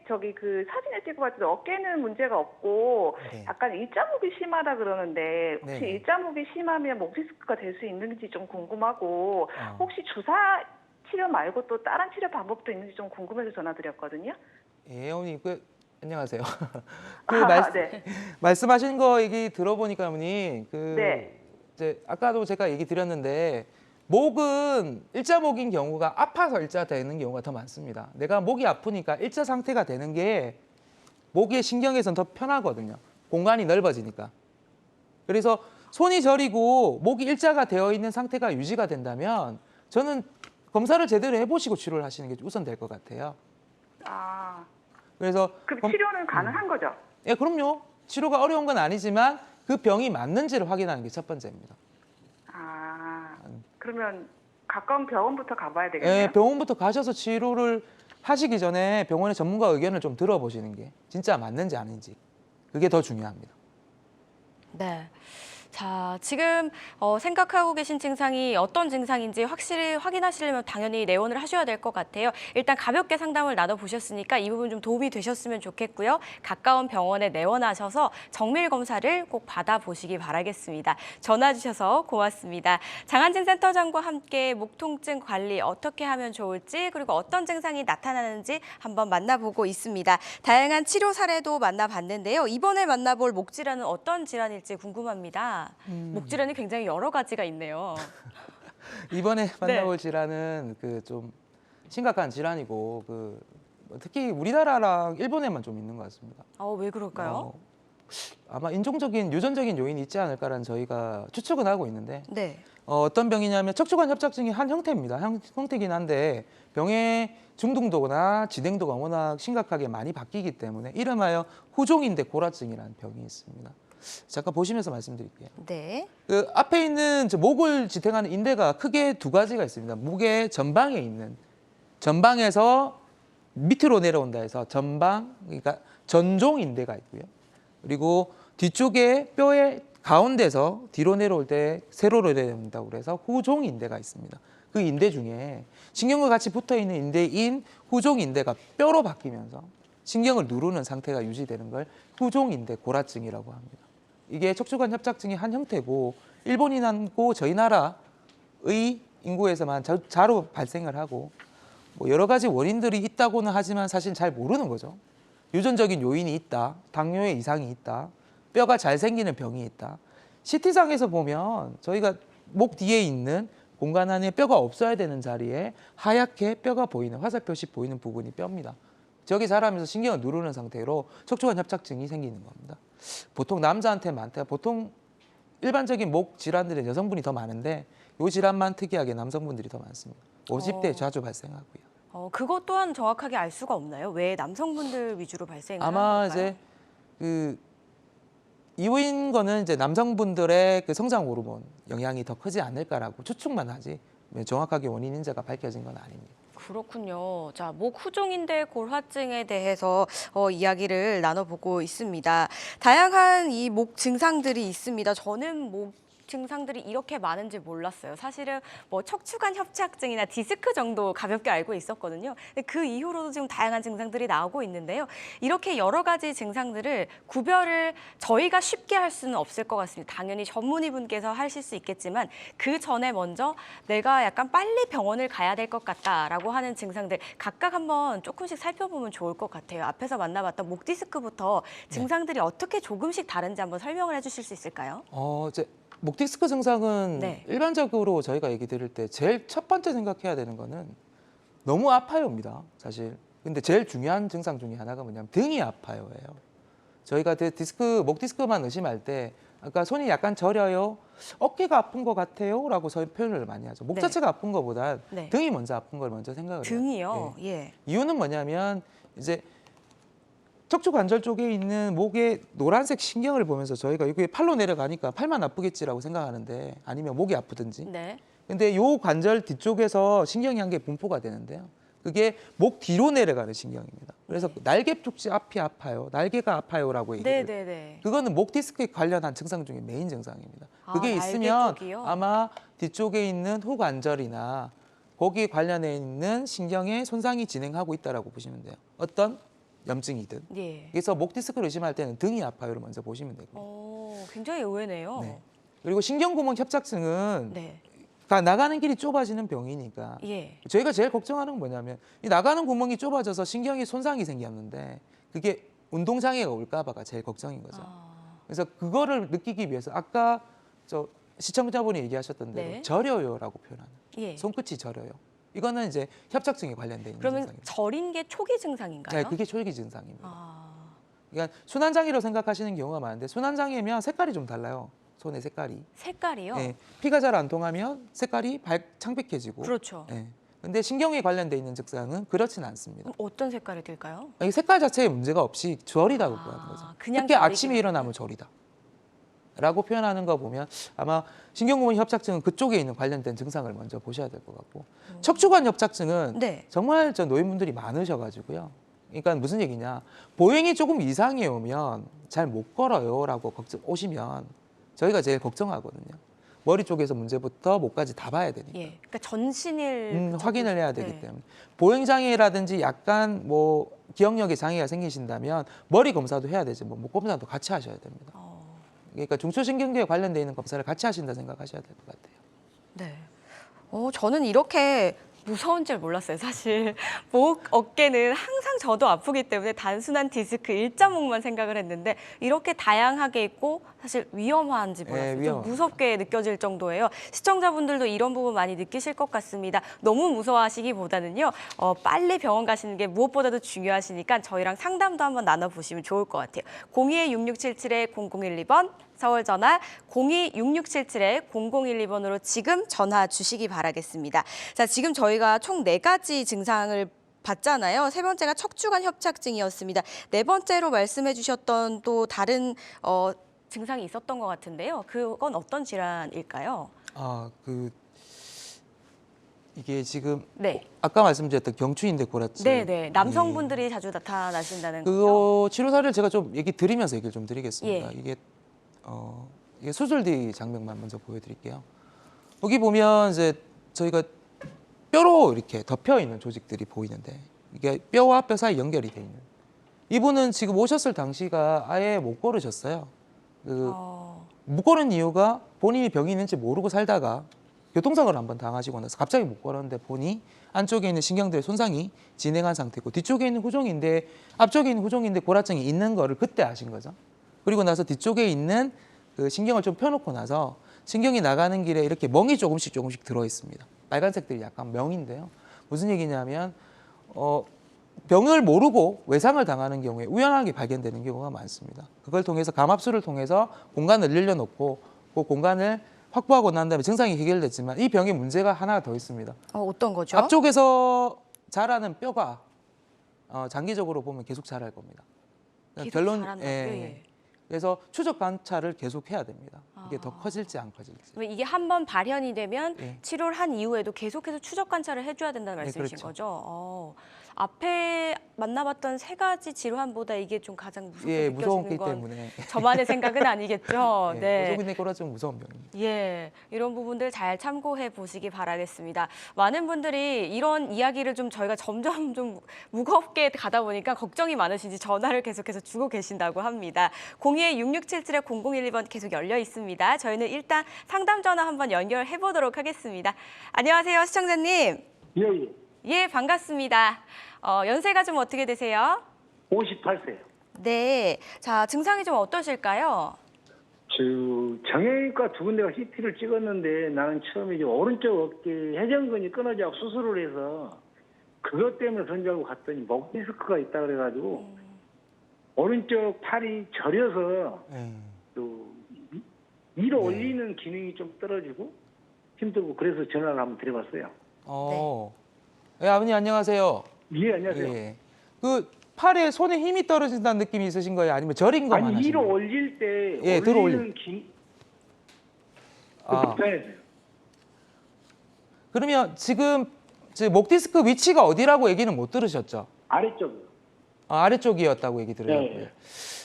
사진을 찍어 봤을 때 어깨는 문제가 없고 네. 약간 일자목이 심하다 그러는데 혹시 네. 일자목이 심하면 목 디스크가 될 수 있는지 좀 궁금하고 혹시 주사 치료 말고 또 다른 치료 방법도 있는지 좀 궁금해서 전화드렸거든요. 예, 어머니 안녕하세요. 네. 말씀하신 거 얘기 들어보니까 어머니 네. 이제 아까도 제가 얘기 드렸는데 목은 일자목인 경우가 아파서 일자 되는 경우가 더 많습니다. 내가 목이 아프니까 일자 상태가 되는 게 목의 신경에선 더 편하거든요. 공간이 넓어지니까. 그래서 손이 저리고 목이 일자가 되어 있는 상태가 유지가 된다면 저는 검사를 제대로 해보시고 치료를 하시는 게 우선 될 것 같아요. 그래서 그럼 치료는 가능한 거죠? 예, 그럼요. 치료가 어려운 건 아니지만 그 병이 맞는지를 확인하는 게 첫 번째입니다. 그러면 가까운 병원부터 가봐야 되겠네요. 예, 병원부터 가셔서 치료를 하시기 전에 병원의 전문가 의견을 좀 들어보시는 게 진짜 맞는지 아닌지 그게 더 중요합니다. 네. 자, 지금 생각하고 계신 증상이 어떤 증상인지 확실히 확인하시려면 당연히 내원을 하셔야 될 것 같아요. 일단 가볍게 상담을 나눠보셨으니까 이 부분 좀 도움이 되셨으면 좋겠고요. 가까운 병원에 내원하셔서 정밀 검사를 꼭 받아보시기 바라겠습니다. 전화 주셔서 고맙습니다. 장한진 센터장과 함께 목 통증 관리 어떻게 하면 좋을지 그리고 어떤 증상이 나타나는지 한번 만나보고 있습니다. 다양한 치료 사례도 만나봤는데요. 이번에 만나볼 목 질환은 어떤 질환일지 궁금합니다. 목 질환이 굉장히 여러 가지가 있네요. 이번에 만나볼 질환은 좀 심각한 질환이고 특히 우리나라랑 일본에만 좀 있는 것 같습니다. 왜 그럴까요? 아마 인종적인 유전적인 요인이 있지 않을까라는 저희가 추측은 하고 있는데 네. 어떤 병이냐면 척추관 협착증의 한 형태입니다. 형태긴 한데 병의 중등도나 진행도가 워낙 심각하게 많이 바뀌기 때문에 이름하여 후종인대 골화증이라는 병이 있습니다. 잠깐 보시면서 말씀드릴게요. 네. 앞에 있는 목을 지탱하는 인대가 크게 두 가지가 있습니다. 목의 전방에 있는 전방에서 밑으로 내려온다 해서 전방, 그러니까 전종 인대가 있고요. 그리고 뒤쪽에 뼈의 가운데서 뒤로 내려올 때 세로로 내려온다고 그래서 후종 인대가 있습니다. 그 인대 중에 신경과 같이 붙어 있는 인대인 후종 인대가 뼈로 바뀌면서 신경을 누르는 상태가 유지되는 걸 후종 인대 골화증이라고 합니다. 이게 척추관 협착증의 한 형태고 일본인하고 저희 나라의 인구에서만 자로 발생을 하고 여러 가지 원인들이 있다고는 하지만 사실 잘 모르는 거죠. 유전적인 요인이 있다, 당뇨의 이상이 있다, 뼈가 잘 생기는 병이 있다. CT상에서 보면 저희가 목 뒤에 있는 공간 안에 뼈가 없어야 되는 자리에 하얗게 뼈가 보이는 화살표시 보이는 부분이 뼈입니다. 저기 자라면서 신경을 누르는 상태로 척추관 협착증이 생기는 겁니다. 보통 남자한테 많대요. 보통 일반적인 목 질환들은 여성분이 더 많은데 이 질환만 특이하게 남성분들이 더 많습니다. 50대에 자주 발생하고요. 그것 또한 정확하게 알 수가 없나요? 왜 남성분들 위주로 발생을 하는 아마 걸까요? 이제 이유인 거는 이제 남성분들의 성장 호르몬 영향이 더 크지 않을까라고 추측만 하지 정확하게 원인 인자가 밝혀진 건 아닙니다. 그렇군요. 자, 목 후종인대 골화증에 대해서 이야기를 나눠보고 있습니다. 다양한 이 목 증상들이 있습니다. 저는 목 증상들이 이렇게 많은지 몰랐어요. 사실은 뭐 척추관 협착증이나 디스크 정도 가볍게 알고 있었거든요. 근데 그 이후로도 지금 다양한 증상들이 나오고 있는데요. 이렇게 여러 가지 증상들을 구별을 저희가 쉽게 할 수는 없을 것 같습니다. 당연히 전문의분께서 하실 수 있겠지만 그 전에 먼저 내가 약간 빨리 병원을 가야 될 것 같다라고 하는 증상들 각각 한번 조금씩 살펴보면 좋을 것 같아요. 앞에서 만나봤던 목 디스크부터 증상들이 어떻게 조금씩 다른지 한번 설명을 해주실 수 있을까요? 이제 목 디스크 증상은 네. 일반적으로 저희가 얘기 드릴 때 제일 첫 번째 생각해야 되는 거는 너무 아파요입니다. 사실. 근데 제일 중요한 증상 중에 하나가 뭐냐면 등이 아파요예요. 저희가 목 디스크만 의심할 때 아까 손이 약간 저려요, 어깨가 아픈 것 같아요라고 표현을 많이 하죠. 목 네. 자체가 아픈 것보다 네. 등이 먼저 아픈 걸 먼저 생각을 해요. 등이요? 예. 이유는 뭐냐면 이제 척추 관절 쪽에 있는 목의 노란색 신경을 보면서 저희가 이게 팔로 내려가니까 팔만 아프겠지라고 생각하는데 아니면 목이 아프든지. 네. 근데 요 관절 뒤쪽에서 신경이 한 개 분포가 되는데요. 그게 목 뒤로 내려가는 신경입니다. 그래서 날개 쪽지 앞이 아파요, 날개가 아파요라고 얘기해요. 네네네. 그거는 목 디스크에 관련한 증상 중에 메인 증상입니다. 그게 날개 있으면 쪽이요? 아마 뒤쪽에 있는 후관절이나 거기 관련해 있는 신경에 손상이 진행하고 있다라고 보시면 돼요. 어떤 염증이든. 예. 그래서 목 디스크를 의심할 때는 등이 아파요를 먼저 보시면 되고요. 굉장히 의외네요. 네. 그리고 신경구멍 협착증은 네. 다 나가는 길이 좁아지는 병이니까 예. 저희가 제일 걱정하는 건 뭐냐면 이 나가는 구멍이 좁아져서 신경에 손상이 생겼는데 그게 운동장애가 올까 봐가 제일 걱정인 거죠. 그래서 그거를 느끼기 위해서 아까 저 시청자분이 얘기하셨던 대로 네. 저려요라고 표현하는 예. 손끝이 저려요. 이거는 이제 협착증에 관련된 있는 그러면 증상입니다. 저린 게 초기 증상인가요? 네, 그게 초기 증상입니다. 아. 그러니까 순환장애로 생각하시는 경우가 많은데 순환장애면 색깔이 좀 달라요. 손의 색깔이. 색깔이요? 예, 피가 잘 안 통하면 색깔이 창백해지고. 그렇죠. 예. 근데 신경에 관련돼 있는 증상은 그렇지는 않습니다. 그럼 어떤 색깔이 될까요? 이 색깔 자체에 문제가 없이 저리다고 표현하는 거죠. 그냥 특히 저리기만 아침에 일어나면 저리다. 라고 표현하는 거 보면 아마 신경구멍 협착증은 그쪽에 있는 관련된 증상을 먼저 보셔야 될 것 같고 척추관 협착증은 네. 정말 저 노인분들이 많으셔가지고요. 그러니까 무슨 얘기냐, 보행이 조금 이상해 오면 잘 못 걸어요라고 오시면 저희가 제일 걱정하거든요. 머리 쪽에서 문제부터 목까지 다 봐야 되니까. 예. 그러니까 전신을 확인을 해야 되기 네. 때문에 보행 장애라든지 약간 뭐 기억력에 장애가 생기신다면 머리 검사도 해야 되지 뭐 목 검사도 같이 하셔야 됩니다. 그러니까 중추신경계에 관련돼 있는 검사를 같이 하신다 생각하셔야 될 것 같아요. 네. 저는 이렇게 무서운 줄 몰랐어요. 사실 목, 어깨는 항상 저도 아프기 때문에 단순한 디스크 일자목만 생각을 했는데 이렇게 다양하게 있고 사실 위험한지 몰랐어요. 좀 위험합니다. 무섭게 느껴질 정도예요. 시청자분들도 이런 부분 많이 느끼실 것 같습니다. 너무 무서워하시기보다는요. 빨리 병원 가시는 게 무엇보다도 중요하시니까 저희랑 상담도 한번 나눠보시면 좋을 것 같아요. 02-6677-0012번 서울 전화 02-6677-0012번으로 지금 전화 주시기 바라겠습니다. 자, 지금 저희가 총 4가지 증상을 봤잖아요. 세 번째가 척추관 협착증이었습니다. 네 번째로 말씀해 주셨던 또 다른 증상이 있었던 것 같은데요. 그건 어떤 질환일까요? 이게 지금 네. 아까 말씀드렸던 경추인대 고라증. 네네. 남성분들이 자주 나타나신다는 거죠? 그거 치료 사례를 제가 좀 얘기를 좀 드리겠습니다. 예. 이게 수술 뒤 장면만 먼저 보여드릴게요. 여기 보면 이제 저희가 뼈로 이렇게 덮여 있는 조직들이 보이는데 이게 뼈와 뼈 사이 연결이 돼 있는. 이분은 지금 오셨을 당시가 아예 못 걸으셨어요. 못 걸은 이유가 본인이 병이 있는지 모르고 살다가 교통사고를 한번 당하시고 나서 갑자기 못 걸었는데 보니 안쪽에 있는 신경들의 손상이 진행한 상태고 뒤쪽에 있는 후종인데 앞쪽에 있는 후종인데 고라증이 있는 거를 그때 아신 거죠. 그리고 나서 뒤쪽에 있는 그 신경을 좀 펴놓고 나서 신경이 나가는 길에 이렇게 멍이 조금씩 들어 있습니다. 빨간색들이 약간 멍인데요. 무슨 얘기냐면 병을 모르고 외상을 당하는 경우에 우연하게 발견되는 경우가 많습니다. 그걸 통해서 감압술을 통해서 공간을 늘려놓고 그 공간을 확보하고 난 다음에 증상이 해결됐지만 이 병에 문제가 하나 더 있습니다. 어떤 거죠? 앞쪽에서 자라는 뼈가 장기적으로 보면 계속 자랄 겁니다. 계속 결론, 자란다고요? 예. 그래서 추적 관찰을 계속 해야 됩니다. 이게 더 커질지 안 커질지. 이게 한번 발현이 되면 예. 치료를 한 이후에도 계속해서 추적 관찰을 해줘야 된다는 말씀이신 그렇죠. 거죠? 앞에 만나봤던 3가지 질환보다 이게 좀 가장 무섭게 예, 무서웠기 느껴지는 건 때문에. 저만의 생각은 아니겠죠. 예, 네. 고소근육골화 좀 무서운 병입니다. 예, 이런 부분들 잘 참고해 보시기 바라겠습니다. 많은 분들이 이런 이야기를 좀 저희가 점점 좀 무겁게 가다 보니까 걱정이 많으신지 전화를 계속해서 주고 계신다고 합니다. 02-6677-0012번 계속 열려 있습니다. 저희는 일단 상담 전화 한번 연결해 보도록 하겠습니다. 안녕하세요, 시청자님. 예, 예. 예, 반갑습니다. 연세가 좀 어떻게 되세요? 58세요. 네, 자 증상이 좀 어떠실까요? 정형외과 2군데가 CT를 찍었는데 나는 처음에 이제 오른쪽 어깨 회전근이 끊어져 수술을 해서 그것 때문에 그런 줄 알고 갔더니 목 디스크가 있다 그래가지고 오른쪽 팔이 저려서 예. 위로 올리는 기능이 좀 떨어지고 힘들고 그래서 전화를 한번 드려봤어요. 예, 아버님 안녕하세요. 예, 안녕하세요. 예. 그 팔에 손에 힘이 떨어진다는 느낌이 있으신 거예요? 아니면 저린 것만 아니 하신 위로 거예요? 올릴 때 예, 들어 올리는 기능 아. 불편해서요. 그러면 지금 목 디스크 위치가 어디라고 얘기는 못 들으셨죠? 아래쪽이요. 아래쪽이었다고 얘기 들었고요. 네.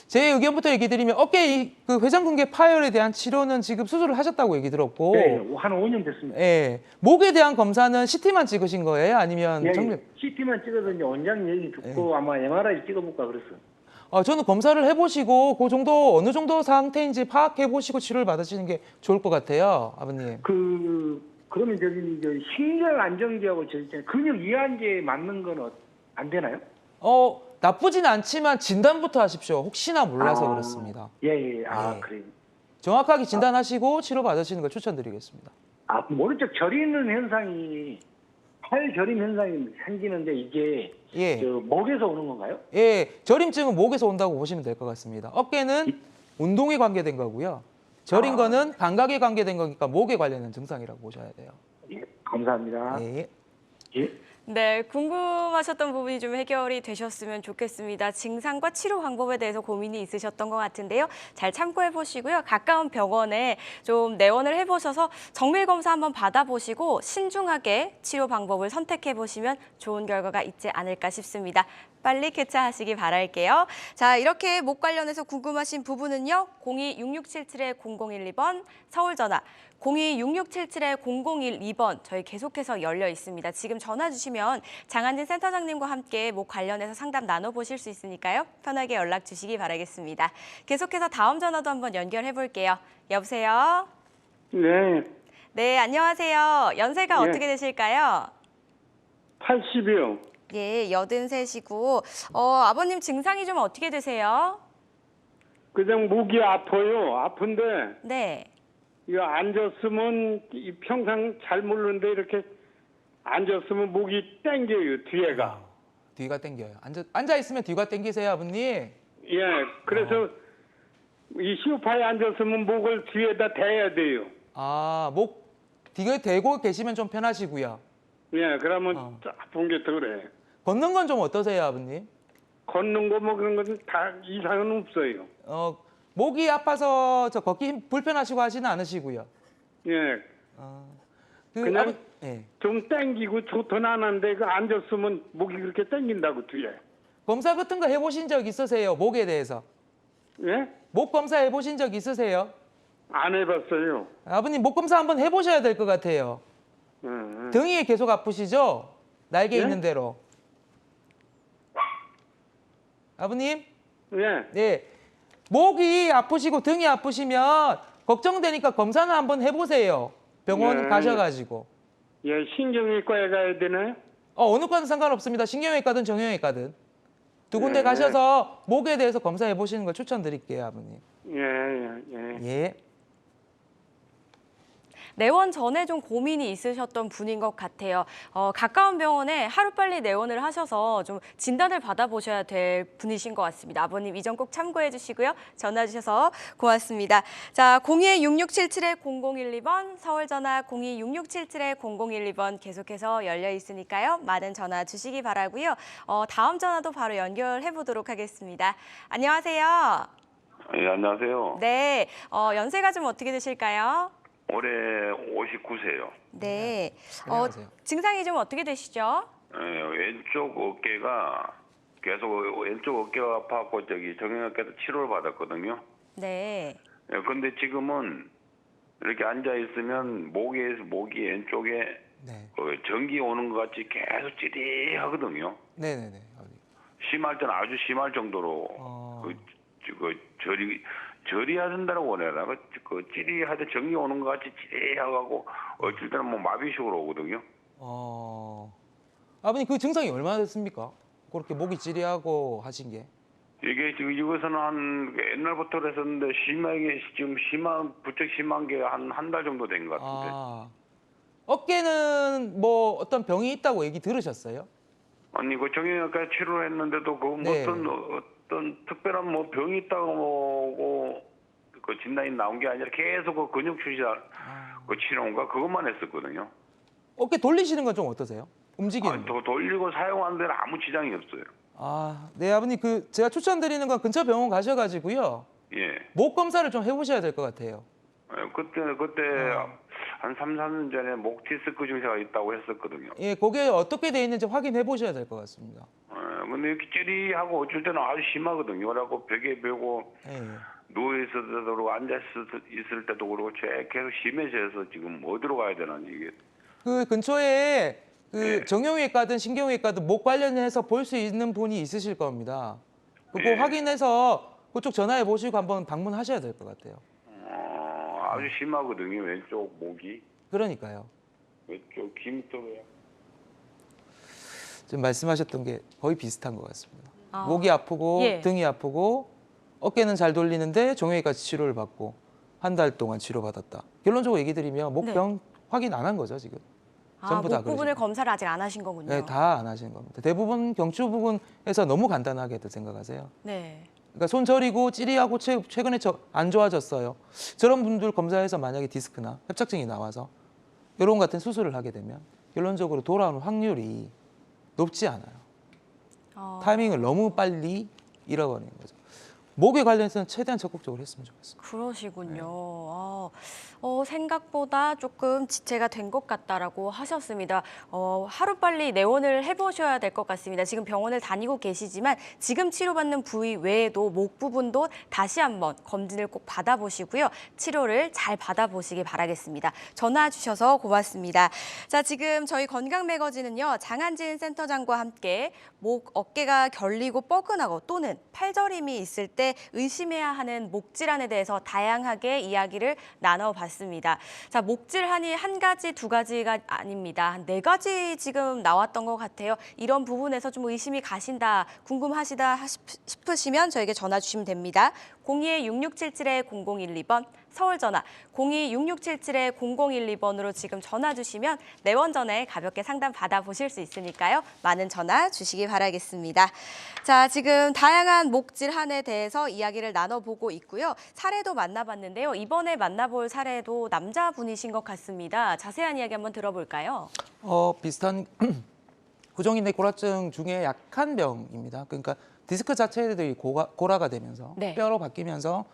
제 의견부터 얘기 드리면 어깨 그 회전근개 파열에 대한 치료는 지금 수술을 하셨다고 얘기 들었고, 네, 한 5년 됐습니다. 예, 목에 대한 검사는 CT만 찍으신 거예요? 아니면 예, 정밀? CT만 찍어서 이제 원장 얘기 듣고 아마 MRI 찍어볼까 그랬어요. 저는 검사를 해보시고 그 정도 어느 정도 상태인지 파악해보시고 치료를 받으시는 게 좋을 것 같아요, 아버님. 그러면 저기 신경 안정제하고 저 있잖아요. 근육 이완제 맞는 건 안 되나요? 나쁘진 않지만 진단부터 하십시오. 혹시나 몰라서 아. 그렇습니다. 예. 예. 그래요. 정확하게 진단하시고 치료 받으시는 걸 추천드리겠습니다. 오른쪽 저리는 현상이 팔 저림 현상이 생기는데 이게 예. 목에서 오는 건가요? 예, 저림증은 목에서 온다고 보시면 될 것 같습니다. 어깨는 운동에 관계된 거고요. 저린 거는 감각에 관계된 거니까 목에 관련된 증상이라고 보셔야 돼요. 예, 감사합니다. 예. 예. 네, 궁금하셨던 부분이 좀 해결이 되셨으면 좋겠습니다. 증상과 치료 방법에 대해서 고민이 있으셨던 것 같은데요. 잘 참고해 보시고요. 가까운 병원에 좀 내원을 해보셔서 정밀 검사 한번 받아보시고 신중하게 치료 방법을 선택해 보시면 좋은 결과가 있지 않을까 싶습니다. 빨리 쾌차하시기 바랄게요. 자, 이렇게 목 관련해서 궁금하신 부분은요. 02-6677-0012번 서울 전화 02-6677-0012번 저희 계속해서 열려 있습니다. 지금 전화 주시면 장한진 센터장님과 함께 목 관련해서 상담 나눠보실 수 있으니까요. 편하게 연락 주시기 바라겠습니다. 계속해서 다음 전화도 한번 연결해 볼게요. 여보세요? 네, 네, 안녕하세요. 연세가 네. 어떻게 되실까요? 80이요. 예, 83시고 아버님 증상이 좀 어떻게 되세요? 그냥 목이 아파요. 아픈데 네. 이거 앉았으면 평상 잘 모르는데 이렇게 앉았으면 목이 땡겨요. 뒤에가. 뒤가 당겨요. 앉아 있으면 뒤가 당기세요, 아버님. 예, 그래서 이 소파에 앉았으면 목을 뒤에다 대야 돼요. 목 뒤가 대고 계시면 좀 편하시고요. 예, 그러면 아픈 게 더 그래. 걷는 건 좀 어떠세요, 아버님? 걷는 거 뭐 그런 건 다 이상은 없어요. 목이 아파서 걷기 불편하시고 하지는 않으시고요. 예, 그냥 예. 좀 땡기고 좋든 안 한데 그 앉았으면 목이 그렇게 땡긴다고 뒤에. 검사 같은 거 해보신 적 있으세요? 목에 대해서? 예? 목 검사 해보신 적 있으세요? 안 해봤어요. 아버님 목 검사 한번 해보셔야 될 것 같아요. 등이 계속 아프시죠? 날개 예? 있는 대로. 아버님? 예. 네. 목이 아프시고 등이 아프시면 걱정되니까 검사는 한번 해보세요. 병원 네. 가셔가지고. 예, 신경외과에 가야 되나요? 어느 과든 상관없습니다. 신경외과든 정형외과든. 두 군데 네. 가셔서 목에 대해서 검사해 보시는 걸 추천드릴게요, 아버님. 예. 예. 내원 전에 좀 고민이 있으셨던 분인 것 같아요. 가까운 병원에 하루빨리 내원을 하셔서 좀 진단을 받아보셔야 될 분이신 것 같습니다. 아버님 이 점 꼭 참고해 주시고요. 전화 주셔서 고맙습니다. 자, 02-6677-0012번 서울 전화 02-6677-0012번 계속해서 열려 있으니까요. 많은 전화 주시기 바라고요. 다음 전화도 바로 연결해 보도록 하겠습니다. 안녕하세요. 예, 안녕하세요. 네, 연세가 좀 어떻게 되실까요? 올해 59세요. 네. 안녕하세요. 증상이 좀 어떻게 되시죠? 왼쪽 어깨가 계속 왼쪽 어깨가 아파갖고 저기 정형외과에서 치료를 받았거든요. 네. 근데 지금은 이렇게 앉아 있으면 목이 왼쪽에 네. 전기 오는 것 같이 계속 찌릿하거든요. 네네네. 심할 때는 아주 심할 정도로 저리하던다라고 하나 그 찌릿하듯 전기 오는 것 같이 찌릿하고 어쩔 때는 뭐 마비식으로 오거든요. 아버님 그 증상이 얼마나 됐습니까? 그렇게 목이 찌릿하고 하신 게? 이게 지금 이것은 한 옛날부터 그랬었는데 부쩍 심한 게 한 달 정도 된 것 같은데. 어깨는 뭐 어떤 병이 있다고 얘기 들으셨어요? 아니 그 정형외과 치료를 했는데도 그 네. 어떤 특별한 뭐 병이 있다고 뭐고 그 진단이 나온 게 아니라 계속 그 근육 추시할 그 치료인가 그것만 했었거든요. 어깨 돌리시는 건 좀 어떠세요? 움직이는 거. 더 돌리고 사용하는 데는 아무 지장이 없어요. 네 아버님 그 제가 추천드리는 건 근처 병원 가셔가지고요. 예. 목 검사를 좀 해보셔야 될 것 같아요. 그때 한 3, 4년 전에 목 디스크 증세가 있다고 했었거든요. 예, 그게 어떻게 돼 있는지 확인해 보셔야 될 것 같습니다. 근데 이렇게 찌릿하고 어쩔 때는 아주 심하거든요. 그래갖고 벽에 베고 예. 누워 있을 때도 그렇고 앉아 있을 때도 그렇고 계속 심해져서 지금 어디로 가야 되나 이게. 그 근처에 그 예. 정형외과든 신경외과든 목 관련해서 볼 수 있는 분이 있으실 겁니다. 그거 예. 확인해서 그쪽 전화해 보시고 한번 방문하셔야 될 것 같아요. 아주 심하거든요. 왼쪽 목이. 그러니까요. 왼쪽 김쪽에. 지금 말씀하셨던 게 거의 비슷한 것 같습니다. 아. 목이 아프고 예. 등이 아프고 어깨는 잘 돌리는데 정형외과 치료를 받고 한 달 동안 치료받았다. 결론적으로 얘기 드리면 목병 확인 안 한 거죠 지금. 전부 다 목 부분을 그러시고. 검사를 아직 안 하신 거군요. 네, 다 안 하시는 겁니다. 대부분 경추 부분에서 너무 간단하게들 생각하세요. 네. 그러니까 손 저리고 찌리하고 최근에 안 좋아졌어요. 저런 분들 검사해서 만약에 디스크나 협착증이 나와서 이런 같은 수술을 하게 되면 결론적으로 돌아오는 확률이 높지 않아요. 타이밍을 너무 빨리 잃어버리는 거죠. 목에 관련해서는 최대한 적극적으로 했으면 좋겠습니다. 그러시군요. 생각보다 조금 지체가 된 것 같다라고 하셨습니다. 하루빨리 내원을 해보셔야 될 것 같습니다. 지금 병원을 다니고 계시지만 지금 치료받는 부위 외에도 목 부분도 다시 한번 검진을 꼭 받아보시고요. 치료를 잘 받아보시기 바라겠습니다. 전화 주셔서 고맙습니다. 자, 지금 저희 건강매거진은요. 장한진 센터장과 함께 목, 어깨가 결리고 뻐근하고 또는 팔저림이 있을 때 의심해야 하는 목 질환에 대해서 다양하게 이야기를 나눠봤습니다. 자, 목 질환이 한 가지, 두 가지가 아닙니다. 한 4가지 지금 나왔던 것 같아요. 이런 부분에서 좀 의심이 가신다, 궁금하시다 싶으시면 저에게 전화 주시면 됩니다. 02-6677-0012번, 서울 전화 02-6677-0012번으로 지금 전화 주시면 내원 전에 가볍게 상담 받아보실 수 있으니까요. 많은 전화 주시기 바라겠습니다. 자, 지금 다양한 목 질환에 대해서 이야기를 나눠보고 있고요. 사례도 만나봤는데요. 이번에 만나볼 사례도 남자분이신 것 같습니다. 자세한 이야기 한번 들어볼까요? 비슷한 구종인대 골화증 중에 약한 병입니다. 그러니까 디스크 자체들이 고라가 되면서 네. 뼈로 바뀌면서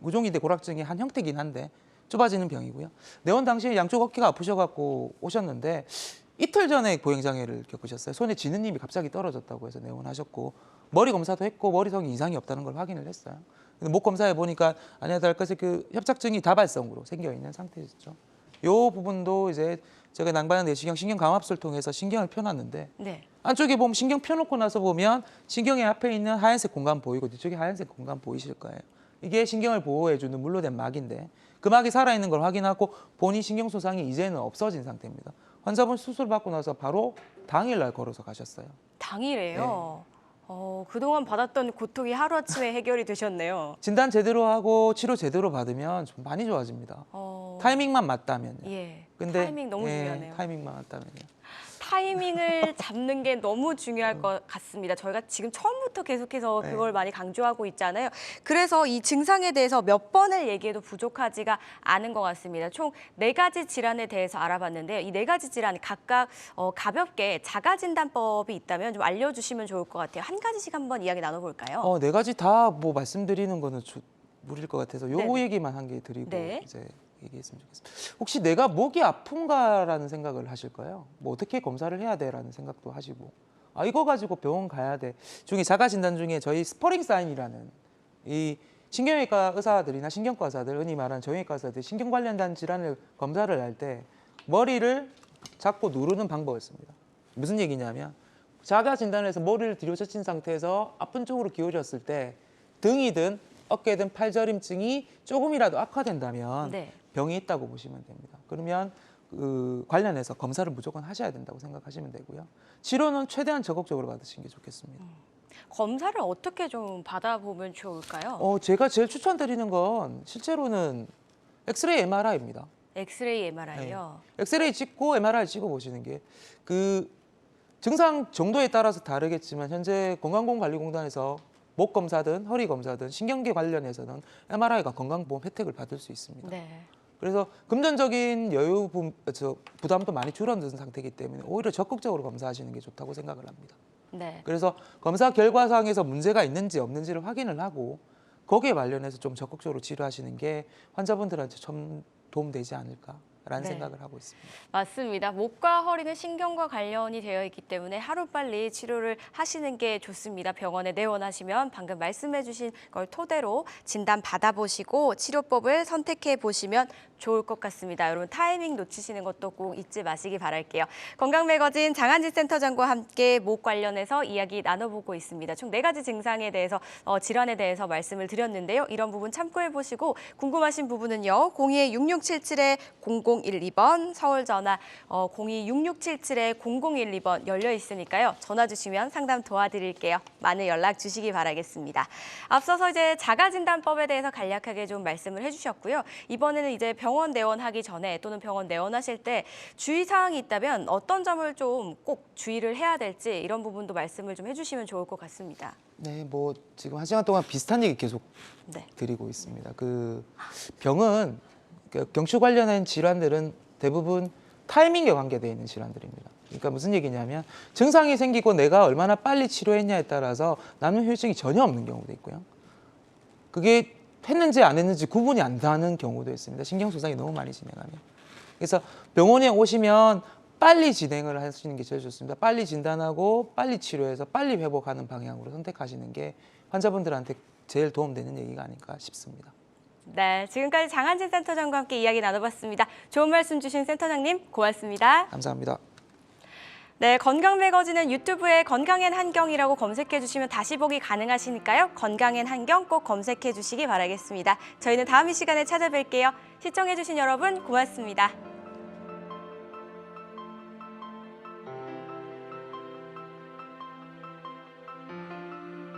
구종인대 골화증의 한 형태긴 한데 좁아지는 병이고요. 내원 당시에 양쪽 어깨가 아프셔갖고 오셨는데 이틀 전에 보행장애를 겪으셨어요. 손에 쥐는 힘이 갑자기 떨어졌다고 해서 내원하셨고 머리 검사도 했고 머리속에 이상이 없다는 걸 확인을 했어요. 근데 목 검사해 보니까 아니야 다를것이 그 협착증이 다발성으로 생겨 있는 상태였죠. 이 부분도 이제 제가 낭반 내시경 신경 강압술을 통해서 신경을 펴놨는데 네. 안쪽에 보면 신경 펴놓고 나서 보면 신경의 앞에 있는 하얀색 공간 보이고 뒤쪽에 하얀색 공간 보이실 거예요. 이게 신경을 보호해주는 물로 된 막인데 그 막이 살아있는 걸 확인하고 본인 신경 손상이 이제는 없어진 상태입니다. 환자분 수술 받고 나서 바로 당일날 걸어서 가셨어요. 당일에요? 그동안 받았던 고통이 하루아침에 해결이 되셨네요. 진단 제대로 하고 치료 제대로 받으면 좀 많이 좋아집니다. 타이밍만 맞다면요. 예. 근데 타이밍 너무 중요하네요. 타이밍만 맞다면요. 타이밍을 잡는 게 너무 중요할 것 같습니다. 저희가 지금 처음부터 계속해서 그걸 많이 강조하고 있잖아요. 그래서 이 증상에 대해서 몇 번을 얘기해도 부족하지가 않은 것 같습니다. 총 4가지 질환에 대해서 알아봤는데요. 이 4가지 질환 각각 가볍게 자가진단법이 있다면 좀 알려주시면 좋을 것 같아요. 한 가지씩 한번 이야기 나눠볼까요? 4가지 다 뭐 말씀드리는 거는 무리일 것 같아서 요 네네. 얘기만 한 개 드리고 네. 이제 얘기했으면 좋겠습니다. 혹시 내가 목이 아픈가라는 생각을 하실 거예요. 뭐 어떻게 검사를 해야 돼라는 생각도 하시고, 아 이거 가지고 병원 가야 돼 중에 자가 진단 중에 저희 스퍼링 사인이라는 이 신경외과 의사들이나 신경과 의사들, 흔히 말하는 정형외과 의사들 신경 관련된 질환을 검사를 할 때 머리를 잡고 누르는 방법을 씁니다. 무슨 얘기냐면 자가 진단을 해서 머리를 뒤로 젖힌 상태에서 아픈 쪽으로 기울였을 때 등이든 어깨든 팔저림증이 조금이라도 악화된다면 네. 병이 있다고 보시면 됩니다. 그러면 그 관련해서 검사를 무조건 하셔야 된다고 생각하시면 되고요. 치료는 최대한 적극적으로 받으시는 게 좋겠습니다. 검사를 어떻게 좀 받아보면 좋을까요? 제가 제일 추천드리는 건 실제로는 엑스레이 MRI입니다. 엑스레이 MRI요. 엑스레이 찍고 MRI 찍어 보시는 게 그 증상 정도에 따라서 다르겠지만 현재 건강보험관리공단에서 목 검사든 허리 검사든 신경계 관련해서는 MRI가 건강보험 혜택을 받을 수 있습니다. 네. 그래서 금전적인 부담도 많이 줄어든 상태이기 때문에 오히려 적극적으로 검사하시는 게 좋다고 생각을 합니다. 네. 그래서 검사 결과상에서 문제가 있는지 없는지를 확인을 하고 거기에 관련해서 좀 적극적으로 치료하시는 게 환자분들한테 좀 도움되지 않을까라는 네. 생각을 하고 있습니다. 맞습니다. 목과 허리는 신경과 관련이 되어 있기 때문에 하루빨리 치료를 하시는 게 좋습니다. 병원에 내원하시면 방금 말씀해 주신 걸 토대로 진단 받아보시고 치료법을 선택해 보시면 좋을 것 같습니다. 여러분 타이밍 놓치시는 것도 꼭 잊지 마시기 바랄게요. 건강매거진 장한진 센터장과 함께 목 관련해서 이야기 나눠보고 있습니다. 총 4가지 증상에 대해서 질환에 대해서 말씀을 드렸는데요. 이런 부분 참고해 보시고 궁금하신 부분은요. 02-6677-0012번 서울 전화 02-6677-0012번 열려 있으니까요. 전화 주시면 상담 도와드릴게요. 많은 연락 주시기 바라겠습니다. 앞서서 이제 자가진단법에 대해서 간략하게 좀 말씀을 해주셨고요. 이번에는 이제 병원 내원하기 전에 또는 병원 내원하실 때 주의사항이 있다면 어떤 점을 좀 꼭 주의를 해야 될지 이런 부분도 말씀을 좀 해주시면 좋을 것 같습니다. 네, 뭐 지금 1시간 동안 비슷한 얘기 계속 네. 드리고 있습니다. 그 병은 경추 관련한 질환들은 대부분 타이밍에 관계되어 있는 질환들입니다. 그러니까 무슨 얘기냐면 증상이 생기고 내가 얼마나 빨리 치료했냐에 따라서 남는 후유증이 전혀 없는 경우도 있고요. 그게 했는지 안 했는지 구분이 안 가는 경우도 있습니다. 신경손상이 너무 많이 진행하면. 그래서 병원에 오시면 빨리 진행을 하시는 게 제일 좋습니다. 빨리 진단하고 빨리 치료해서 빨리 회복하는 방향으로 선택하시는 게 환자분들한테 제일 도움되는 얘기가 아닐까 싶습니다. 네, 지금까지 장한진 센터장과 함께 이야기 나눠봤습니다. 좋은 말씀 주신 센터장님 고맙습니다. 감사합니다. 네, 건강매거진은 유튜브에 건강엔 한경이라고 검색해 주시면 다시 보기 가능하시니까요. 건강엔 한경 꼭 검색해 주시기 바라겠습니다. 저희는 다음 이 시간에 찾아뵐게요. 시청해 주신 여러분 고맙습니다.